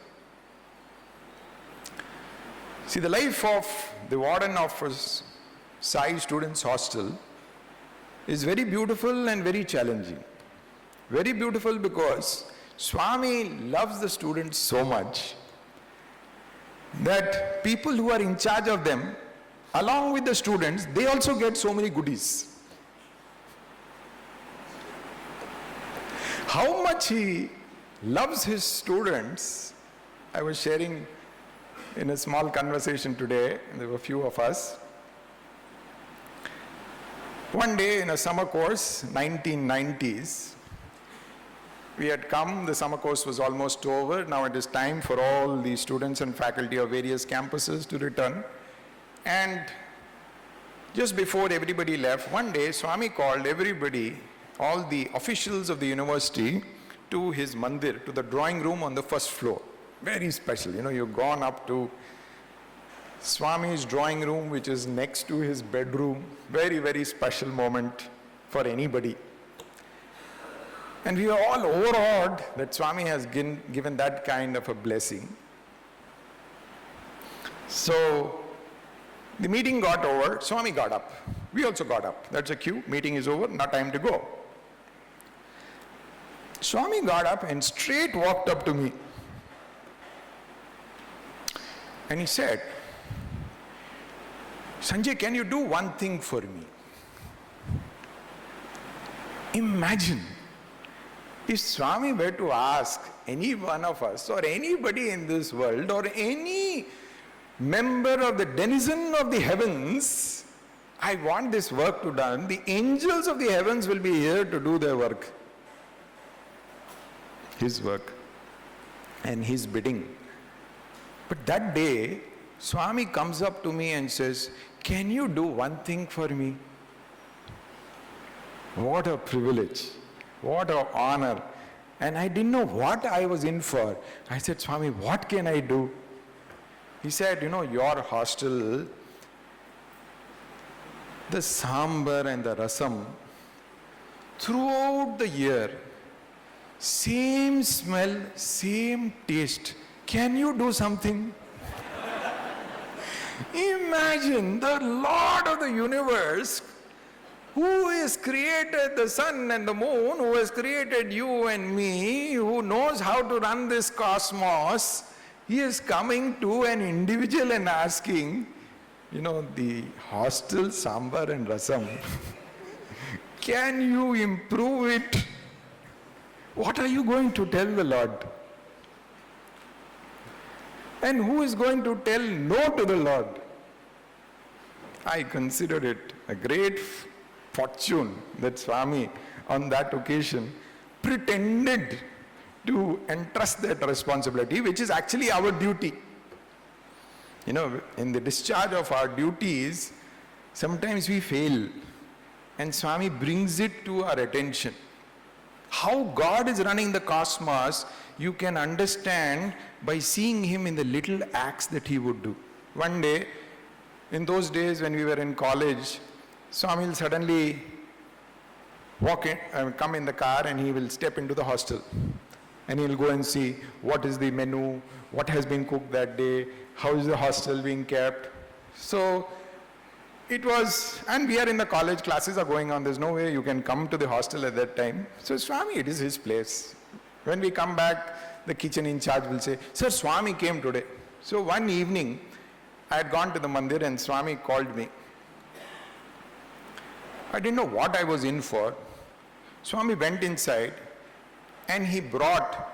See, the life of the warden of a Sai students' hostel is very beautiful and very challenging. Very beautiful because Swami loves the students so much that people who are in charge of them, along with the students, they also get so many goodies. How much he loves his students, I was sharing in a small conversation today, there were a few of us. One day in a summer course, 1990s, we had come, the summer course was almost over. Now it is time for all the students and faculty of various campuses to return. And just before everybody left, one day Swami called everybody, all the officials of the university, to his mandir, to the drawing room on the first floor. Very special, you've gone up to Swami's drawing room, which is next to his bedroom. Very, very special moment for anybody. And we were all overawed that Swami has given that kind of a blessing. So the meeting got over, Swami got up. We also got up. That's a cue, meeting is over, not time to go. Swami got up and straight walked up to me. And he said, Sanjay, can you do one thing for me? Imagine if Swami were to ask any one of us or anybody in this world or any member of the denizen of the heavens, I want this work to be done. The angels of the heavens will be here to do their work. His work and his bidding. But that day, Swami comes up to me and says, can you do one thing for me? What a privilege, what an honor. And I didn't know what I was in for. I said, Swami, what can I do? He said, your hostel, the sambar and the rasam, throughout the year, same smell, same taste. Can you do something? Imagine the Lord of the universe, who has created the sun and the moon, who has created you and me, who knows how to run this cosmos. He is coming to an individual and asking, the hostel sambar and rasam, can you improve it? What are you going to tell the Lord? And who is going to tell no to the Lord? I consider it a great fortune that Swami, on that occasion, pretended to entrust that responsibility, which is actually our duty. In the discharge of our duties, sometimes we fail, and Swami brings it to our attention. How God is running the cosmos, you can understand by seeing him in the little acts that he would do. One day, in those days when we were in college, Swami will suddenly come in the car and he will step into the hostel. And he will go and see what is the menu, what has been cooked that day, how is the hostel being kept. So it was, and we are in the college, classes are going on, there's no way you can come to the hostel at that time. So Swami, it is his place. When we come back, the kitchen in charge will say, Sir, Swami came today. So one evening, I had gone to the mandir and Swami called me. I didn't know what I was in for. Swami went inside and he brought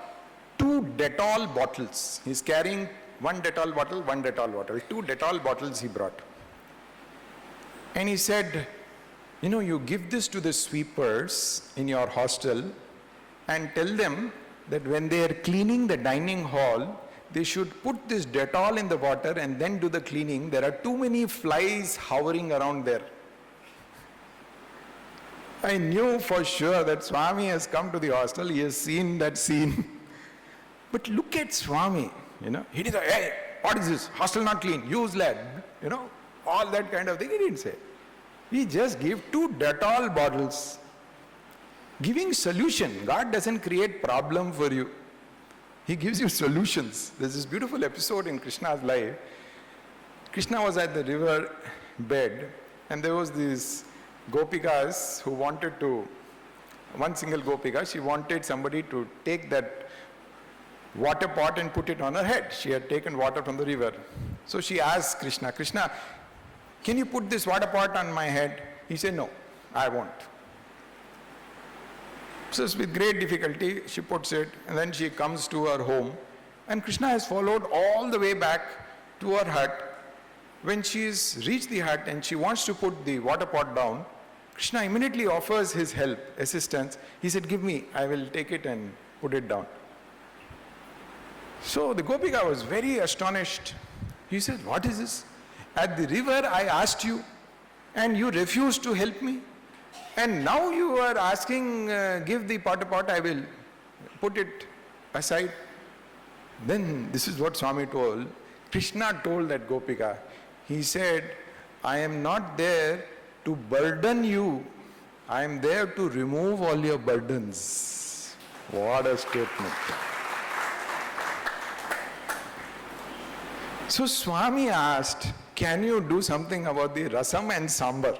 2 Dettol bottles. He's carrying 1 Dettol bottle, 1 Dettol bottle. 2 Dettol bottles he brought. And he said, you give this to the sweepers in your hostel and tell them that when they are cleaning the dining hall, they should put this Dettol in the water and then do the cleaning. There are too many flies hovering around there. I knew for sure that Swami has come to the hostel, he has seen that scene. But look at Swami, he didn't say, hey, what is this? Hostel not clean, use lad, all that kind of thing he didn't say. He just gave 2 Dettol bottles. Giving solution. God doesn't create problem for you. He gives you solutions. There's this beautiful episode in Krishna's life. Krishna was at the river bed and there was these gopikas who wanted to, one single gopika, she wanted somebody to take that water pot and put it on her head. She had taken water from the river. So she asked Krishna, Krishna, can you put this water pot on my head? He said, no, I won't. So with great difficulty, she puts it, and then she comes to her home. And Krishna has followed all the way back to her hut. When she's reached the hut and she wants to put the water pot down, Krishna immediately offers his help, assistance. He said, give me, I will take it and put it down. So the Gopika was very astonished. He said, what is this? At the river I asked you and you refused to help me. And now you are asking, give the pot, I will put it aside. Then this is what Swami told. Krishna told that Gopika, he said, I am not there to burden you. I am there to remove all your burdens. What a statement. So Swami asked, can you do something about the rasam and sambar?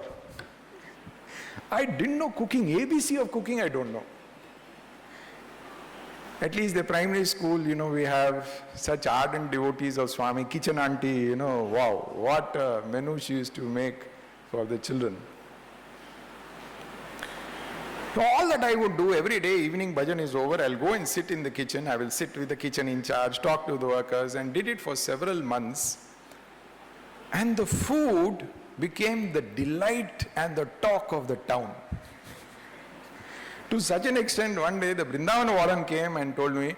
I didn't know cooking, ABC of cooking I don't know. At least the primary school, we have such ardent devotees of Swami, kitchen auntie, wow, what a menu she used to make for the children. So all that I would do every day, evening bhajan is over, I'll go and sit in the kitchen, I will sit with the kitchen in charge, talk to the workers, and did it for several months. And the food became the delight and the talk of the town. To such an extent, one day the Vrindavan warden came and told me,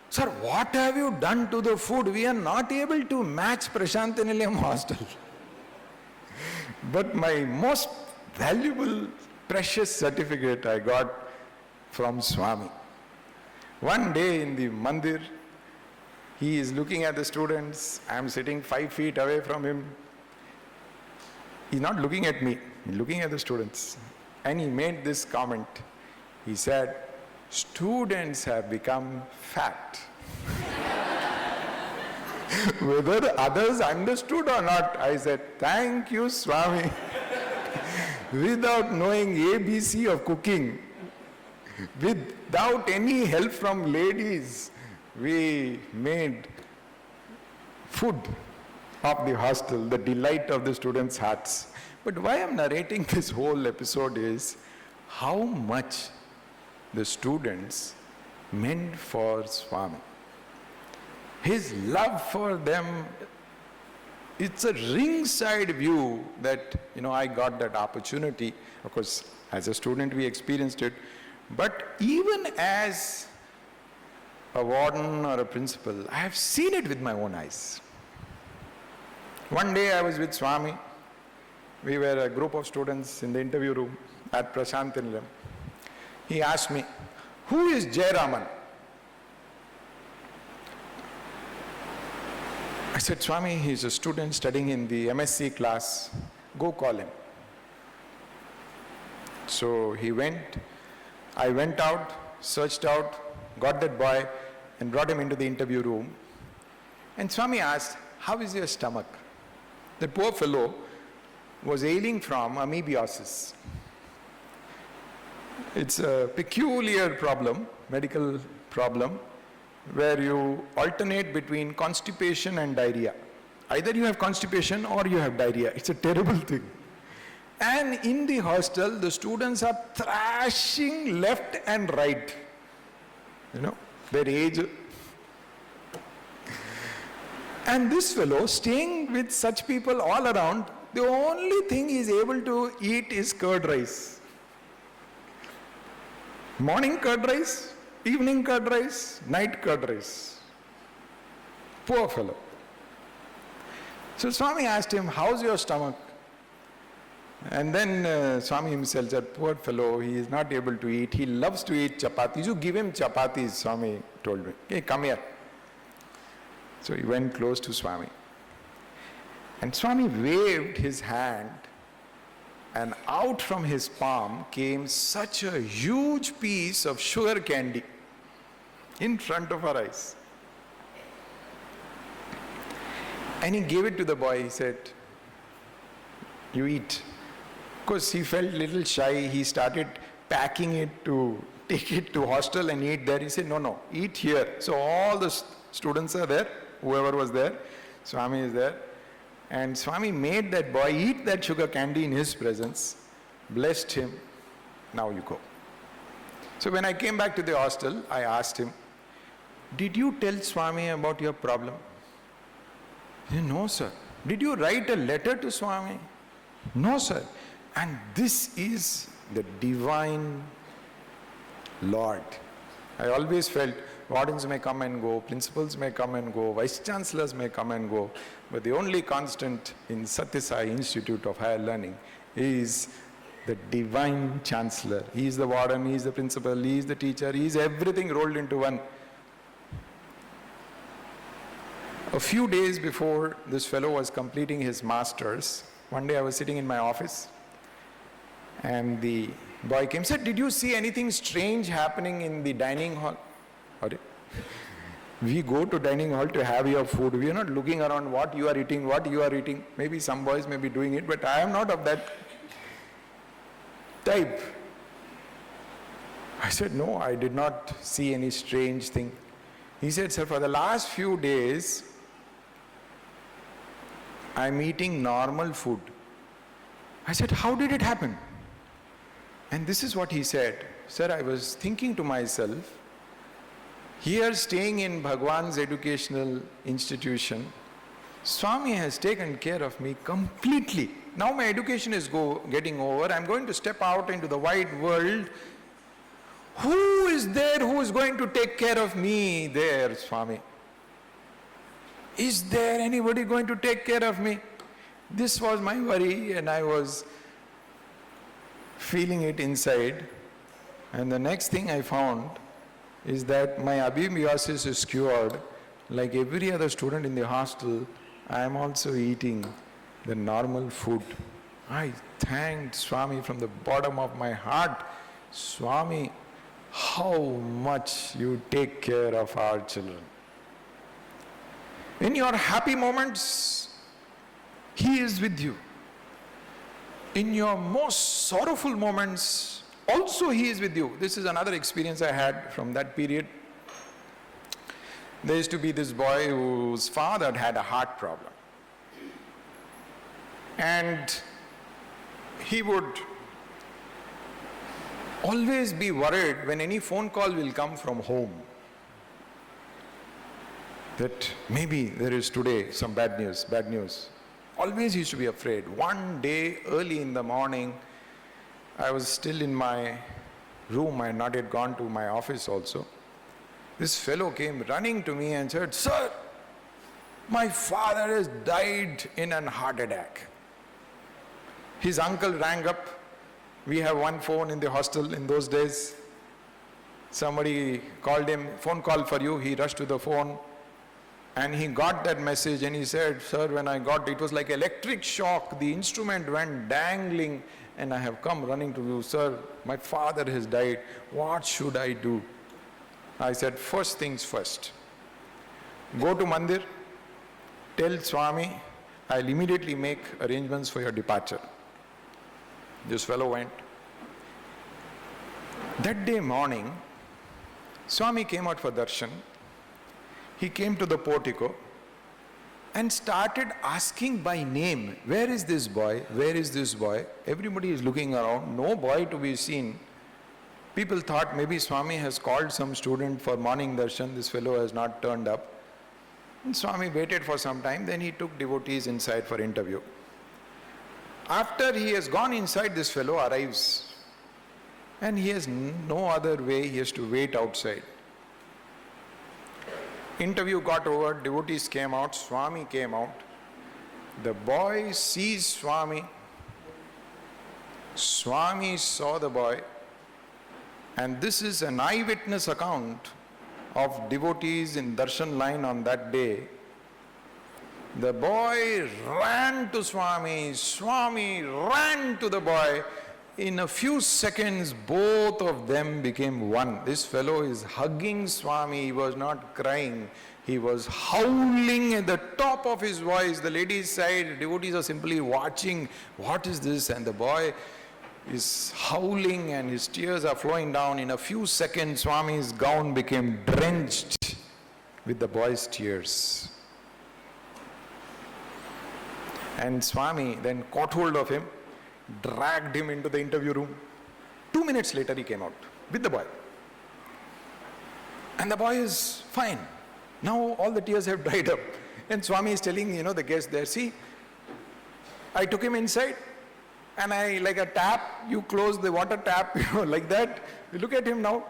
sir, what have you done to the food? We are not able to match Prashantinilayam hostel. But my most valuable, precious certificate I got from Swami. One day in the mandir, he is looking at the students. I am sitting 5 feet away from him. He's not looking at me, he's looking at the students. And he made this comment. He said, students have become fat. Whether others understood or not, I said, thank you, Swami. Without knowing ABC of cooking, without any help from ladies, we made food of the hostel, the delight of the students' hearts. But why I'm narrating this whole episode is how much the students meant for Swami. His love for them, it's a ringside view that, I got that opportunity. Of course, as a student we experienced it, but even as a warden or a principal, I have seen it with my own eyes. One day I was with Swami. We were a group of students in the interview room at Prashantinilayam. He asked me, who is Jayaraman? I said, Swami, he's a student studying in the MSc class. Go call him. So he went. I went out, searched out, got that boy and brought him into the interview room. And Swami asked, how is your stomach? The poor fellow was ailing from amoebiasis. It's a peculiar problem, medical problem, where you alternate between constipation and diarrhea. Either you have constipation or you have diarrhea. It's a terrible thing. And in the hostel, the students are thrashing left and right. You know, their age. And this fellow, staying with such people all around, the only thing he is able to eat is curd rice. Morning curd rice, evening curd rice, night curd rice. Poor fellow. So Swami asked him, how's your stomach? And then Swami himself said, poor fellow, he is not able to eat. He loves to eat chapatis. You give him chapatis, Swami told me. Hey, come here. So he went close to Swami. And Swami waved his hand, and out from his palm came such a huge piece of sugar candy in front of our eyes. And he gave it to the boy. He said, you eat. Of course, he felt a little shy. He started packing it to take it to hostel and eat there. He said, no, eat here. So all the students are there, whoever was there. Swami is there. And Swami made that boy eat that sugar candy in his presence, blessed him. Now you go. So when I came back to the hostel, I asked him, did you tell Swami about your problem? He said, no, sir. Did you write a letter to Swami? No, sir. And this is the divine Lord. I always felt wardens may come and go, principals may come and go, vice chancellors may come and go, but the only constant in Sathya Sai Institute of Higher Learning is the divine chancellor. He is the warden, he is the principal, he is the teacher, he is everything rolled into one. A few days before this fellow was completing his masters, one day I was sitting in my office and the boy came and said, did you see anything strange happening in the dining hall? We go to dining hall to have your food. We are not looking around what you are eating. Maybe some boys may be doing it, but I am not of that type. I said, no, I did not see any strange thing. He said, sir, for the last few days, I am eating normal food. I said, how did it happen? And this is what he said. Sir, I was thinking to myself, here staying in Bhagwan's educational institution, Swami has taken care of me completely. Now my education is getting over. I'm going to step out into the wide world. Who is there who is going to take care of me there, Swami? Is there anybody going to take care of me? This was my worry, and I was feeling it inside. And the next thing I found is that my abhimyasis is cured. Like every other student in the hostel, I am also eating the normal food. I thanked Swami from the bottom of my heart. Swami, how much you take care of our children. In your happy moments, He is with you. In your most sorrowful moments, also He is with you. This is another experience I had from that period. There used to be this boy whose father had a heart problem. And he would always be worried when any phone call will come from home, that maybe there is today some bad news. Always used to be afraid. One day, early in the morning, I was still in my room. I had not yet gone to my office also. This fellow came running to me and said, "Sir, my father has died in a heart attack." His uncle rang up. We have one phone in the hostel in those days. Somebody called him, "Phone call for you." He rushed to the phone and he got that message and he said, "Sir, when I got it was like electric shock. The instrument went dangling and I have come running to you. Sir, my father has died. What should I do?" I said, "First things first. Go to Mandir, tell Swami, I'll immediately make arrangements for your departure." This fellow went. That day morning, Swami came out for darshan. He came to the portico and started asking by name, where is this boy? Where is this boy? Everybody is looking around, no boy to be seen. People thought maybe Swami has called some student for morning darshan, this fellow has not turned up. And Swami waited for some time, then he took devotees inside for interview. After he has gone inside, this fellow arrives. And he has no other way, he has to wait outside. Interview got over, devotees came out, Swami came out. The boy sees Swami. Swami saw the boy. And this is an eyewitness account of devotees in darshan line on that day. The boy ran to Swami, Swami ran to the boy. In a few seconds, both of them became one. This fellow is hugging Swami, he was not crying. He was howling at the top of his voice. The ladies' side, devotees are simply watching, what is this? And the boy is howling and his tears are flowing down. In a few seconds, Swami's gown became drenched with the boy's tears. And Swami then caught hold of him, dragged him into the interview room. 2 minutes later, he came out with the boy. And the boy is fine. Now all the tears have dried up. And Swami is telling, the guests there, see, I took him inside and I, like a tap, you close the water tap, like that. You look at him now.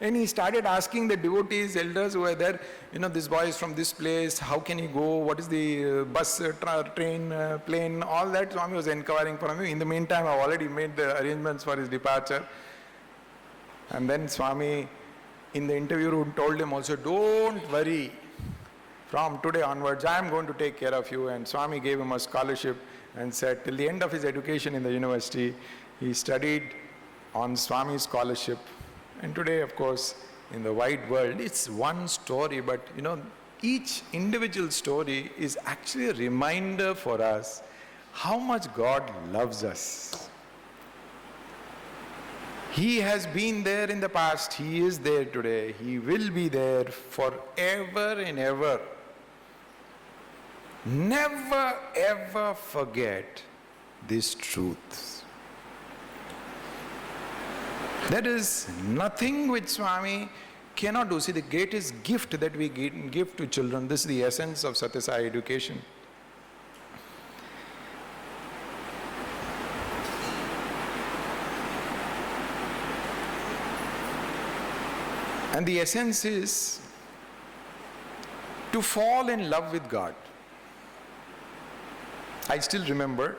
And he started asking the devotees, elders who were there, this boy is from this place, how can he go, what is the bus, train, plane, all that Swami was inquiring from him. In the meantime, I've already made the arrangements for his departure. And then Swami, in the interview room, told him also, don't worry, from today onwards, I am going to take care of you. And Swami gave him a scholarship and said, till the end of his education in the university, he studied on Swami's scholarship. And today, of course, in the wide world, it's one story, but each individual story is actually a reminder for us how much God loves us. He has been there in the past, He is there today, He will be there forever and ever. Never ever forget this truth. There is nothing which Swami cannot do. See, the greatest gift that we give to children, this is the essence of Sathya Sai education. And the essence is to fall in love with God. I still remember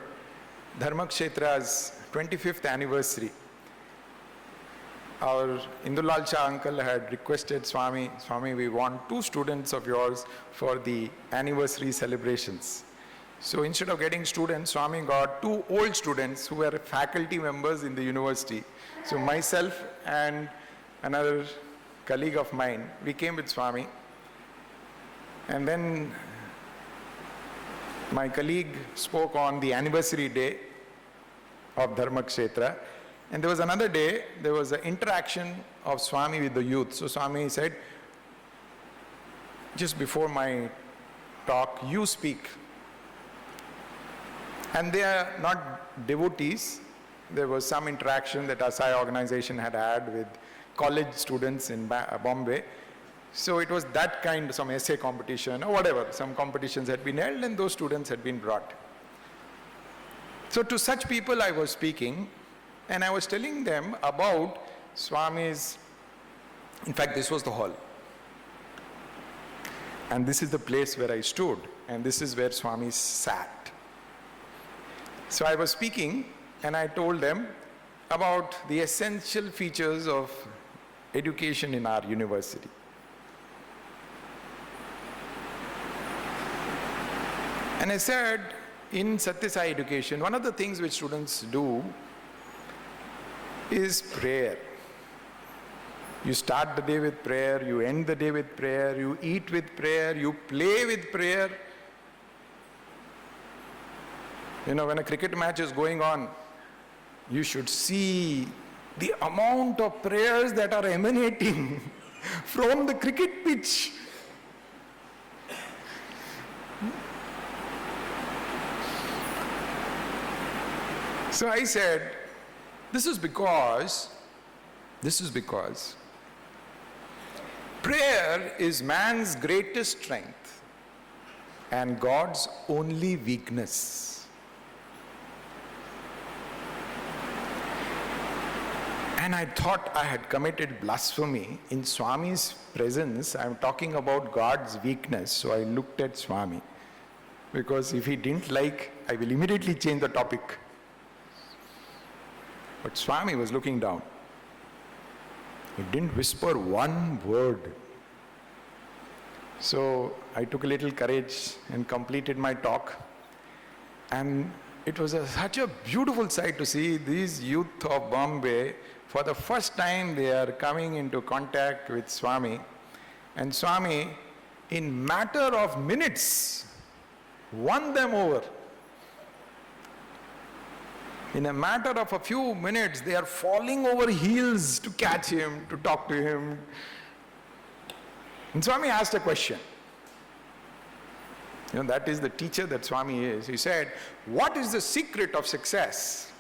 Dharmakshetra's 25th anniversary. Our Indulal Shah uncle had requested Swami, we want 2 students of yours for the anniversary celebrations. So instead of getting students, Swami got 2 old students who were faculty members in the university. So myself and another colleague of mine, we came with Swami. And then my colleague spoke on the anniversary day of Dharmakshetra. And there was another day, there was an interaction of Swami with the youth. So Swami said, just before my talk, you speak. And they are not devotees. There was some interaction that our Sai organization had with college students in Bombay. So it was that kind, some essay competition or whatever. Some competitions had been held and those students had been brought. So to such people I was speaking, and I was telling them about Swami's, in fact this was the hall. And this is the place where I stood, and this is where Swami sat. So I was speaking and I told them about the essential features of education in our university. And I said, in Sathya Sai education, one of the things which students do is prayer. You start the day with prayer, you end the day with prayer, you eat with prayer, you play with prayer. When a cricket match is going on, you should see the amount of prayers that are emanating from the cricket pitch. So I said, this is because prayer is man's greatest strength and God's only weakness. And I thought I had committed blasphemy. In Swami's presence, I'm talking about God's weakness. So I looked at Swami. Because if he didn't like, I will immediately change the topic. But Swami was looking down. He didn't whisper one word. So I took a little courage and completed my talk. And it was such a beautiful sight to see these youth of Bombay. For the first time they are coming into contact with Swami. And Swami, in matter of minutes, won them over. In a matter of a few minutes, they are falling over heels to catch him, to talk to him. And Swami asked a question. That is the teacher that Swami is. He said, what is the secret of success?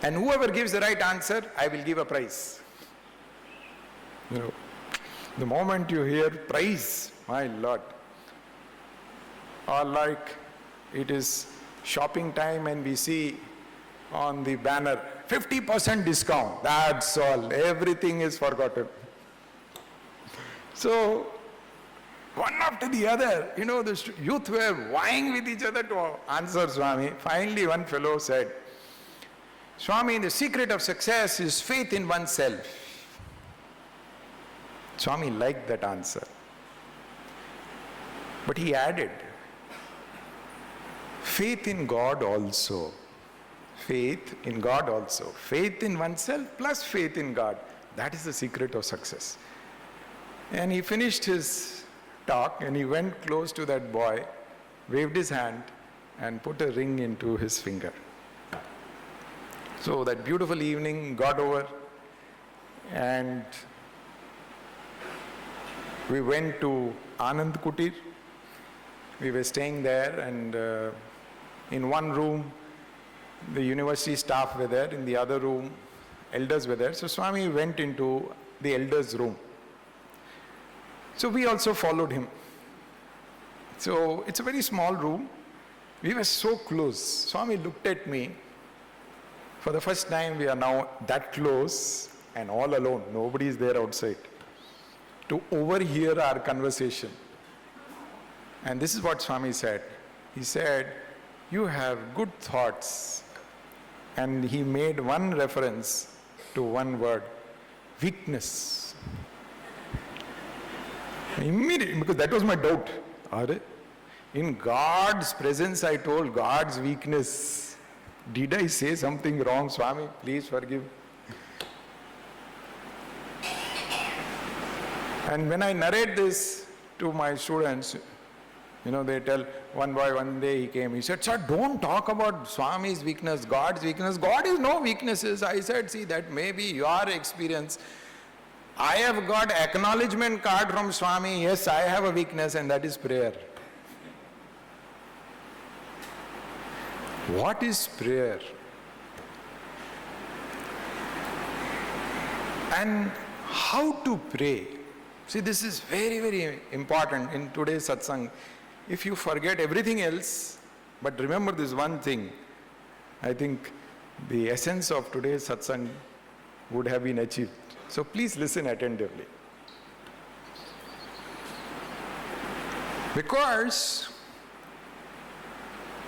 And whoever gives the right answer, I will give a prize. The moment you hear prize, my Lord, or like it is shopping time and we see on the banner 50% discount, that's all, everything is forgotten. So one after the other, the youth were vying with each other to answer Swami. Finally one fellow said, Swami, the secret of success is faith in oneself. Swami liked that answer. But he added, faith in God also. Faith in God also. Faith in oneself plus faith in God. That is the secret of success. And he finished his talk and he went close to that boy, waved his hand and put a ring into his finger. So that beautiful evening got over and we went to Anand Kutir. We were staying there and in one room the university staff were there, in the other room elders were there. So Swami went into the elders' room. So we also followed him. So it's a very small room. We were so close. Swami looked at me. For the first time we are now that close and all alone. Nobody is there outside to overhear our conversation. And this is what Swami said. He said, you have good thoughts. And he made one reference to one word, weakness. Immediately, because that was my doubt. In God's presence, I told God's weakness. Did I say something wrong, Swami? Please forgive. And when I narrate this to my students, they tell, one boy one day he came, he said, sir, don't talk about Swami's weakness, God's weakness. God is no weaknesses. I said, see, that may be your experience. I have got acknowledgement card from Swami. Yes, I have a weakness and that is prayer. What is prayer? And how to pray? See, this is very, very important in today's satsang. If you forget everything else, but remember this one thing, I think the essence of today's satsang would have been achieved. So please listen attentively. Because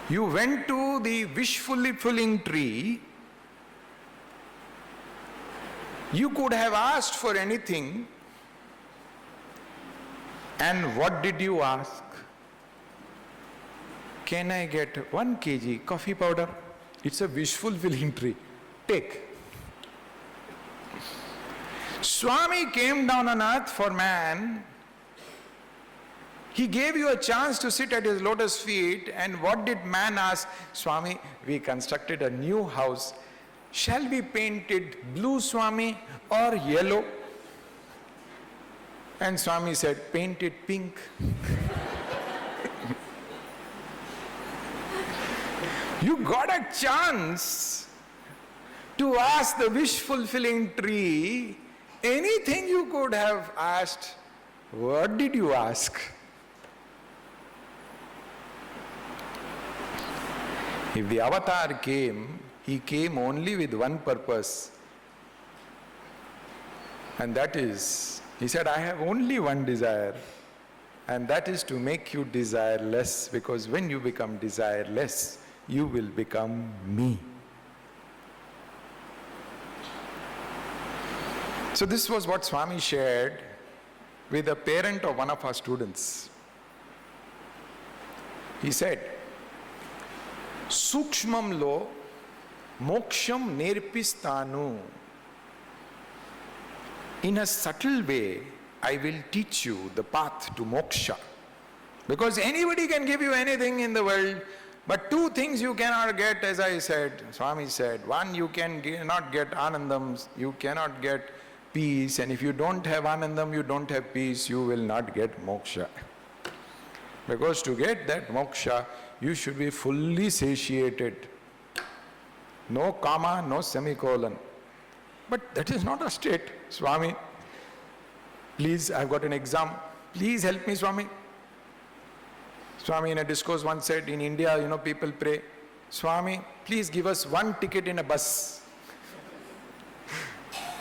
you went to the wish-fulfilling tree, you could have asked for anything, and what did you ask? Can I get 1 kg coffee powder? It's a wish-fulfilling tree. Take. Swami came down on earth for man. He gave you a chance to sit at his lotus feet, and what did man ask? Swami, we constructed a new house. Shall we paint it blue, Swami, or yellow? And Swami said, paint it pink. You got a chance to ask the wish-fulfilling tree anything you could have asked. What did you ask? If the avatar came, he came only with one purpose. And that is, he said, I have only one desire. And that is to make you desireless, because when you become desireless, you will become me. So this was what Swami shared with a parent of one of our students. He said, Sukshmamlo moksham nerpistanu. In a subtle way, I will teach you the path to moksha. Because anybody can give you anything in the world, but two things you cannot get, as I said, Swami said. One, you cannot get anandam, you cannot get peace, and if you don't have anandam, you don't have peace, you will not get moksha. Because to get that moksha, you should be fully satiated. No comma, no semicolon. But that is not a state. Swami, please, I've got an exam. Please help me, Swami. Swami in a discourse once said, in India, people pray, Swami, please give us one ticket in a bus.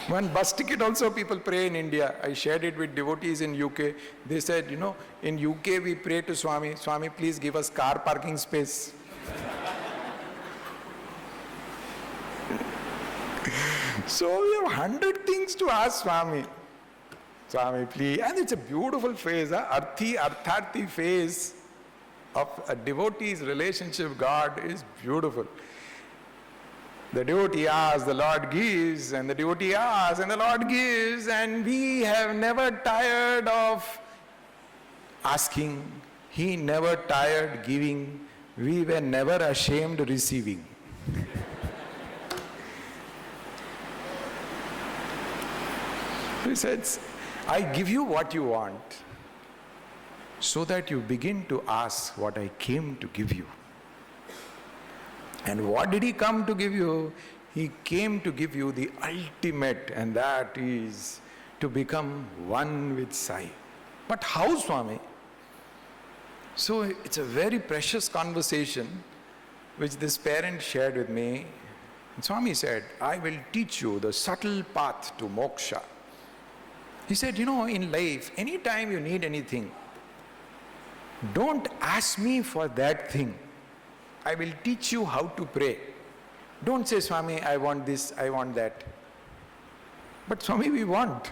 One bus ticket also people pray in India. I shared it with devotees in UK. They said, in UK we pray to Swami, Swami, please give us car parking space. So we have 100 things to ask Swami. Swami, please. And it's a beautiful phase, artharthi phase of a devotee's relationship with God is beautiful. The devotee asks, the Lord gives, and the devotee asks, and the Lord gives, and we have never tired of asking. He never tired giving. We were never ashamed receiving. He says, I give you what you want, so that you begin to ask what I came to give you. And what did he come to give you? He came to give you the ultimate, and that is to become one with Sai. But how, Swami? So it's a very precious conversation which this parent shared with me. And Swami said, I will teach you the subtle path to moksha. He said, in life, anytime you need anything, don't ask me for that thing. I will teach you how to pray. Don't say, Swami, I want this, I want that. But Swami, we want.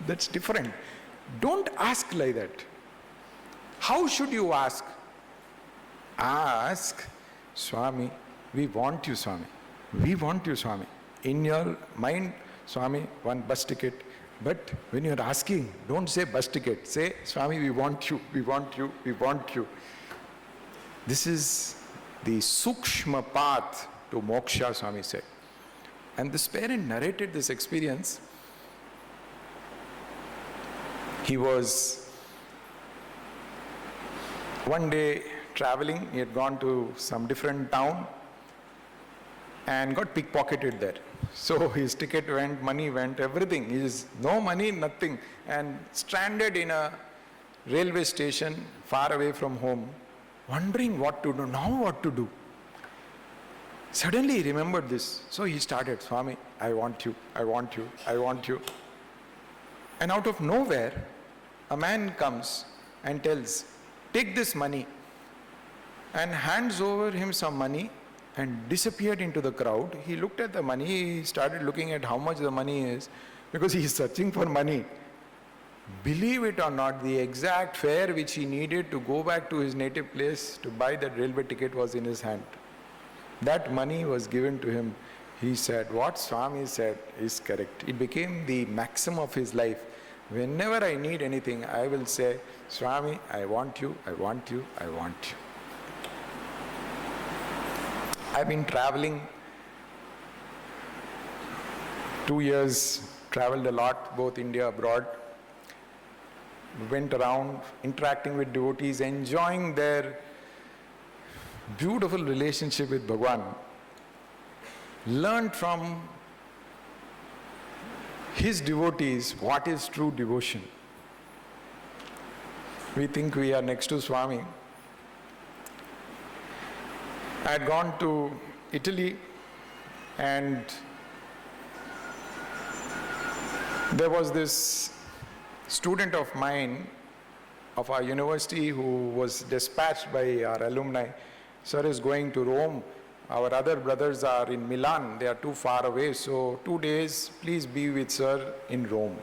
That's different. Don't ask like that. How should you ask? Ask, Swami, we want you, Swami. We want you, Swami. In your mind, Swami, one bus ticket. But when you're asking, don't say bus ticket. Say, Swami, we want you, we want you, we want you. This is the sukshma path to moksha, Swami said. And this parent narrated this experience. He was one day traveling. He had gone to some different town and got pickpocketed there. So his ticket went, money went, everything. He is no money, nothing. And stranded in a railway station far away from home, wondering what to do, now what to do. Suddenly he remembered this. So he started, Swami, I want you, I want you, I want you. And out of nowhere, a man comes and tells, take this money, and hands over him some money and disappeared into the crowd. He looked at the money, he started looking at how much the money is, because he is searching for money. Believe it or not, the exact fare which he needed to go back to his native place to buy that railway ticket was in his hand. That money was given to him. He said, what Swami said is correct. It became the maxim of his life. Whenever I need anything, I will say, Swami, I want you, I want you, I want you. I've been traveling 2 years, traveled a lot, both India, abroad. Went around interacting with devotees, enjoying their beautiful relationship with Bhagwan, learned from his devotees what is true devotion. We think we are next to Swami. I had gone to Italy, and there was this student of mine of our university who was dispatched by our alumni. Sir is going to Rome. Our other brothers are in Milan. They are too far away. So 2 days, please be with sir in Rome.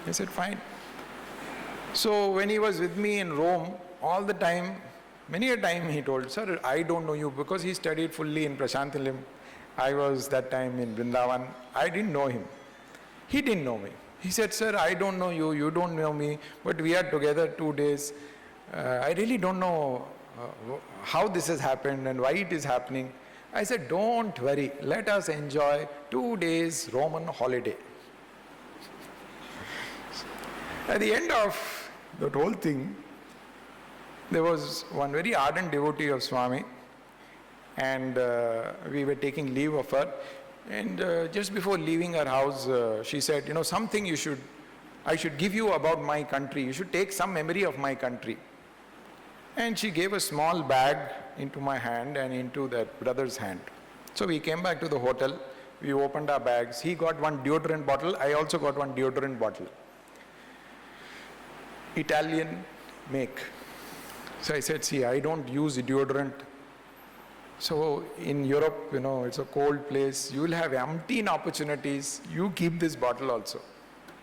I said, fine. So when he was with me in Rome, all the time, many a time he told, sir, I don't know you, because he studied fully in Prashantilim. I was that time in Vrindavan. I didn't know him. He didn't know me. He said, sir, I don't know you, you don't know me, but we are together 2 days. I really don't know how this has happened and why it is happening. I said, don't worry, let us enjoy 2 days Roman holiday. At the end of that whole thing, there was one very ardent devotee of Swami, and we were taking leave of her. And just before leaving her house, she said, something I should give you about my country. You should take some memory of my country. And she gave a small bag into my hand and into that brother's hand. So we came back to the hotel. We opened our bags. He got one deodorant bottle. I also got one deodorant bottle. Italian make. So I said, see, I don't use deodorant. So in Europe, it's a cold place. You will have umpteen opportunities. You keep this bottle also.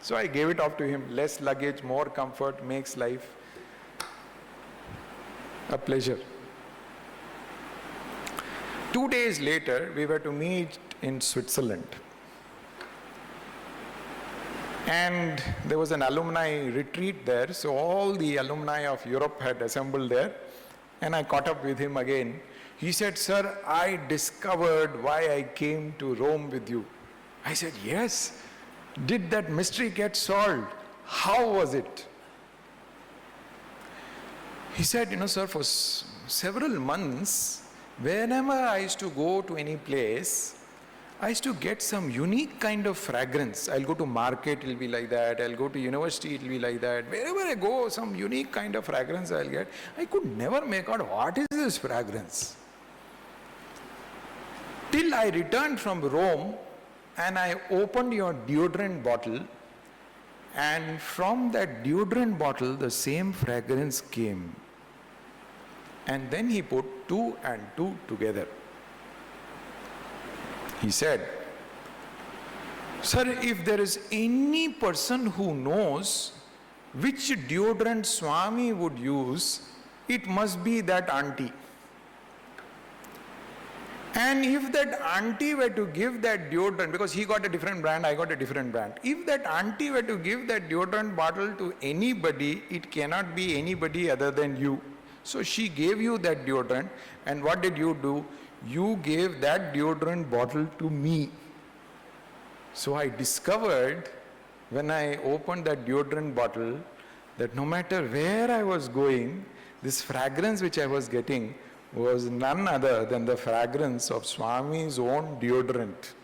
So I gave it off to him. Less luggage, more comfort, makes life a pleasure. 2 days later, we were to meet in Switzerland. And there was an alumni retreat there. So all the alumni of Europe had assembled there. And I caught up with him again. He said, sir, I discovered why I came to Rome with you. I said, yes. Did that mystery get solved? How was it? He said, sir, for several months, whenever I used to go to any place, I used to get some unique kind of fragrance. I'll go to market, it'll be like that. I'll go to university, it'll be like that. Wherever I go, some unique kind of fragrance I'll get. I could never make out what is this fragrance. Till I returned from Rome and I opened your deodorant bottle, and from that deodorant bottle the same fragrance came. And then he put 2 and 2 together. He said, sir, if there is any person who knows which deodorant Swami would use, it must be that auntie. And if that auntie were to give that deodorant, because he got a different brand, I got a different brand. If that auntie were to give that deodorant bottle to anybody, it cannot be anybody other than you. So she gave you that deodorant, and what did you do? You gave that deodorant bottle to me. So I discovered when I opened that deodorant bottle that no matter where I was going, this fragrance which I was getting was none other than the fragrance of Swami's own deodorant.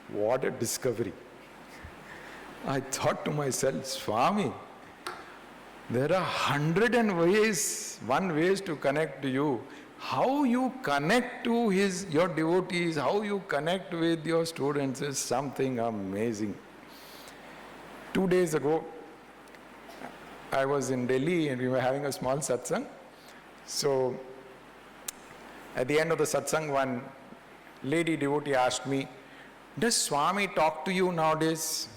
What a discovery. I thought to myself, Swami, there are 101 ways to connect to you. How you connect to your devotees, how you connect with your students is something amazing. 2 days ago, I was in Delhi and we were having a small satsang. So at the end of the satsang, one lady devotee asked me, does Swami talk to you nowadays?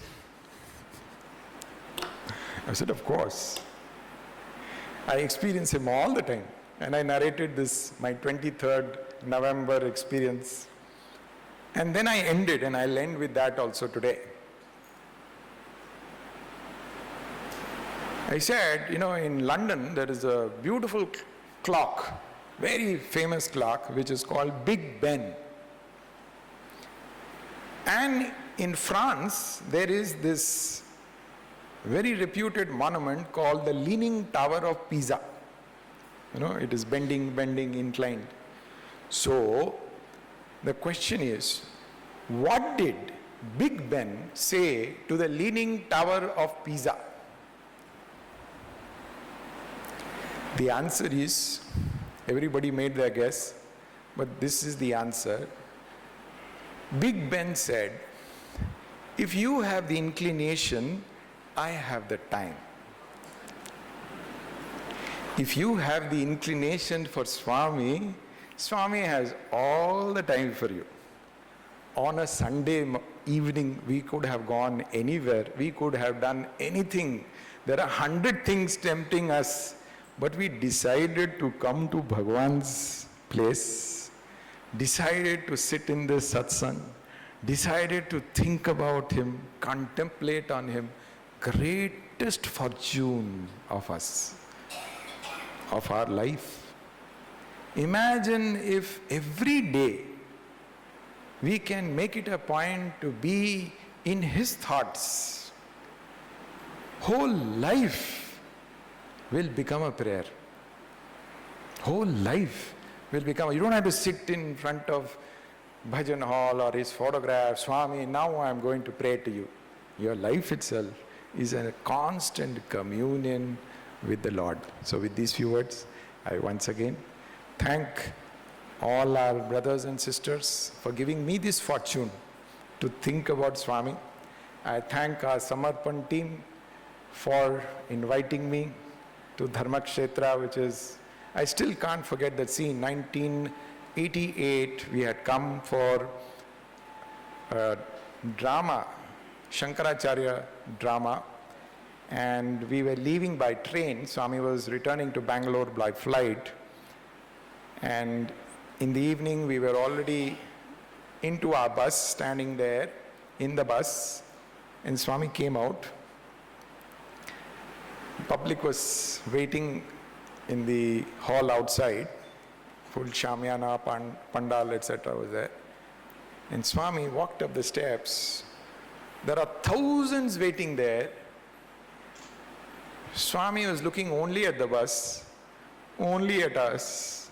I said, of course. I experience him all the time. And I narrated this, my 23rd November experience. And then I ended, and I'll end with that also today. I said, in London, there is a beautiful clock, very famous clock, which is called Big Ben. And in France, there is this very reputed monument called the Leaning Tower of Pisa. it is bending, inclined. So, the question is, what did Big Ben say to the Leaning Tower of Pisa? The answer is, everybody made their guess, but this is the answer. Big Ben said, if you have the inclination, I have the time. If you have the inclination for Swami, Swami has all the time for you. On a Sunday evening, we could have gone anywhere. We could have done anything. There are 100 things tempting us, but we decided to come to Bhagwan's place, decided to sit in the satsang, decided to think about him, contemplate on him. Greatest fortune of us, of our life. Imagine if every day we can make it a point to be in his thoughts. Whole life will become a prayer. Whole life will become, you don't have to sit in front of bhajan hall or his photograph, Swami, now I am going to pray to you. Your life itself is a constant communion with the Lord. So with these few words, I once again thank all our brothers and sisters for giving me this fortune to think about Swami. I thank our Samarpan team for inviting me to Dharmakshetra, which is, I still can't forget that scene. 1988, we had come for a drama, Shankaracharya drama, and we were leaving by train. Swami was returning to Bangalore by flight, and in the evening we were already into our bus, standing there in the bus, and Swami came out. The public was waiting in the hall outside, full shamyana, pandal, etc. was there, and Swami walked up the steps. There are thousands waiting there. Swami was looking only at the bus, only at us,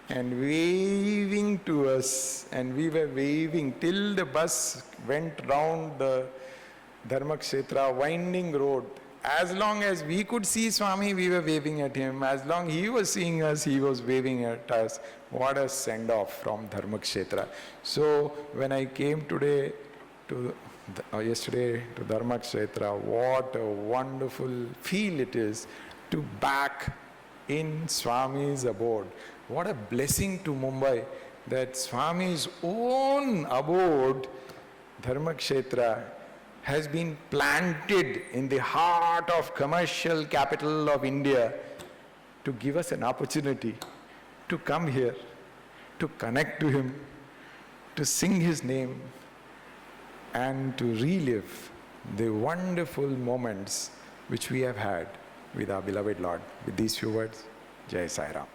and waving to us, and we were waving till the bus went round the Dharmakshetra winding road. As long as we could see Swami, we were waving at him. As long as he was seeing us, he was waving at us. What a send-off from Dharmakshetra. So when I came today to yesterday to Dharmakshetra, what a wonderful feel it is to back in Swami's abode. What a blessing to Mumbai that Swami's own abode, Dharmakshetra, has been planted in the heart of commercial capital of India to give us an opportunity to come here, to connect to him, to sing his name, and to relive the wonderful moments which we have had with our beloved Lord. With these few words, Jai Sai Ram.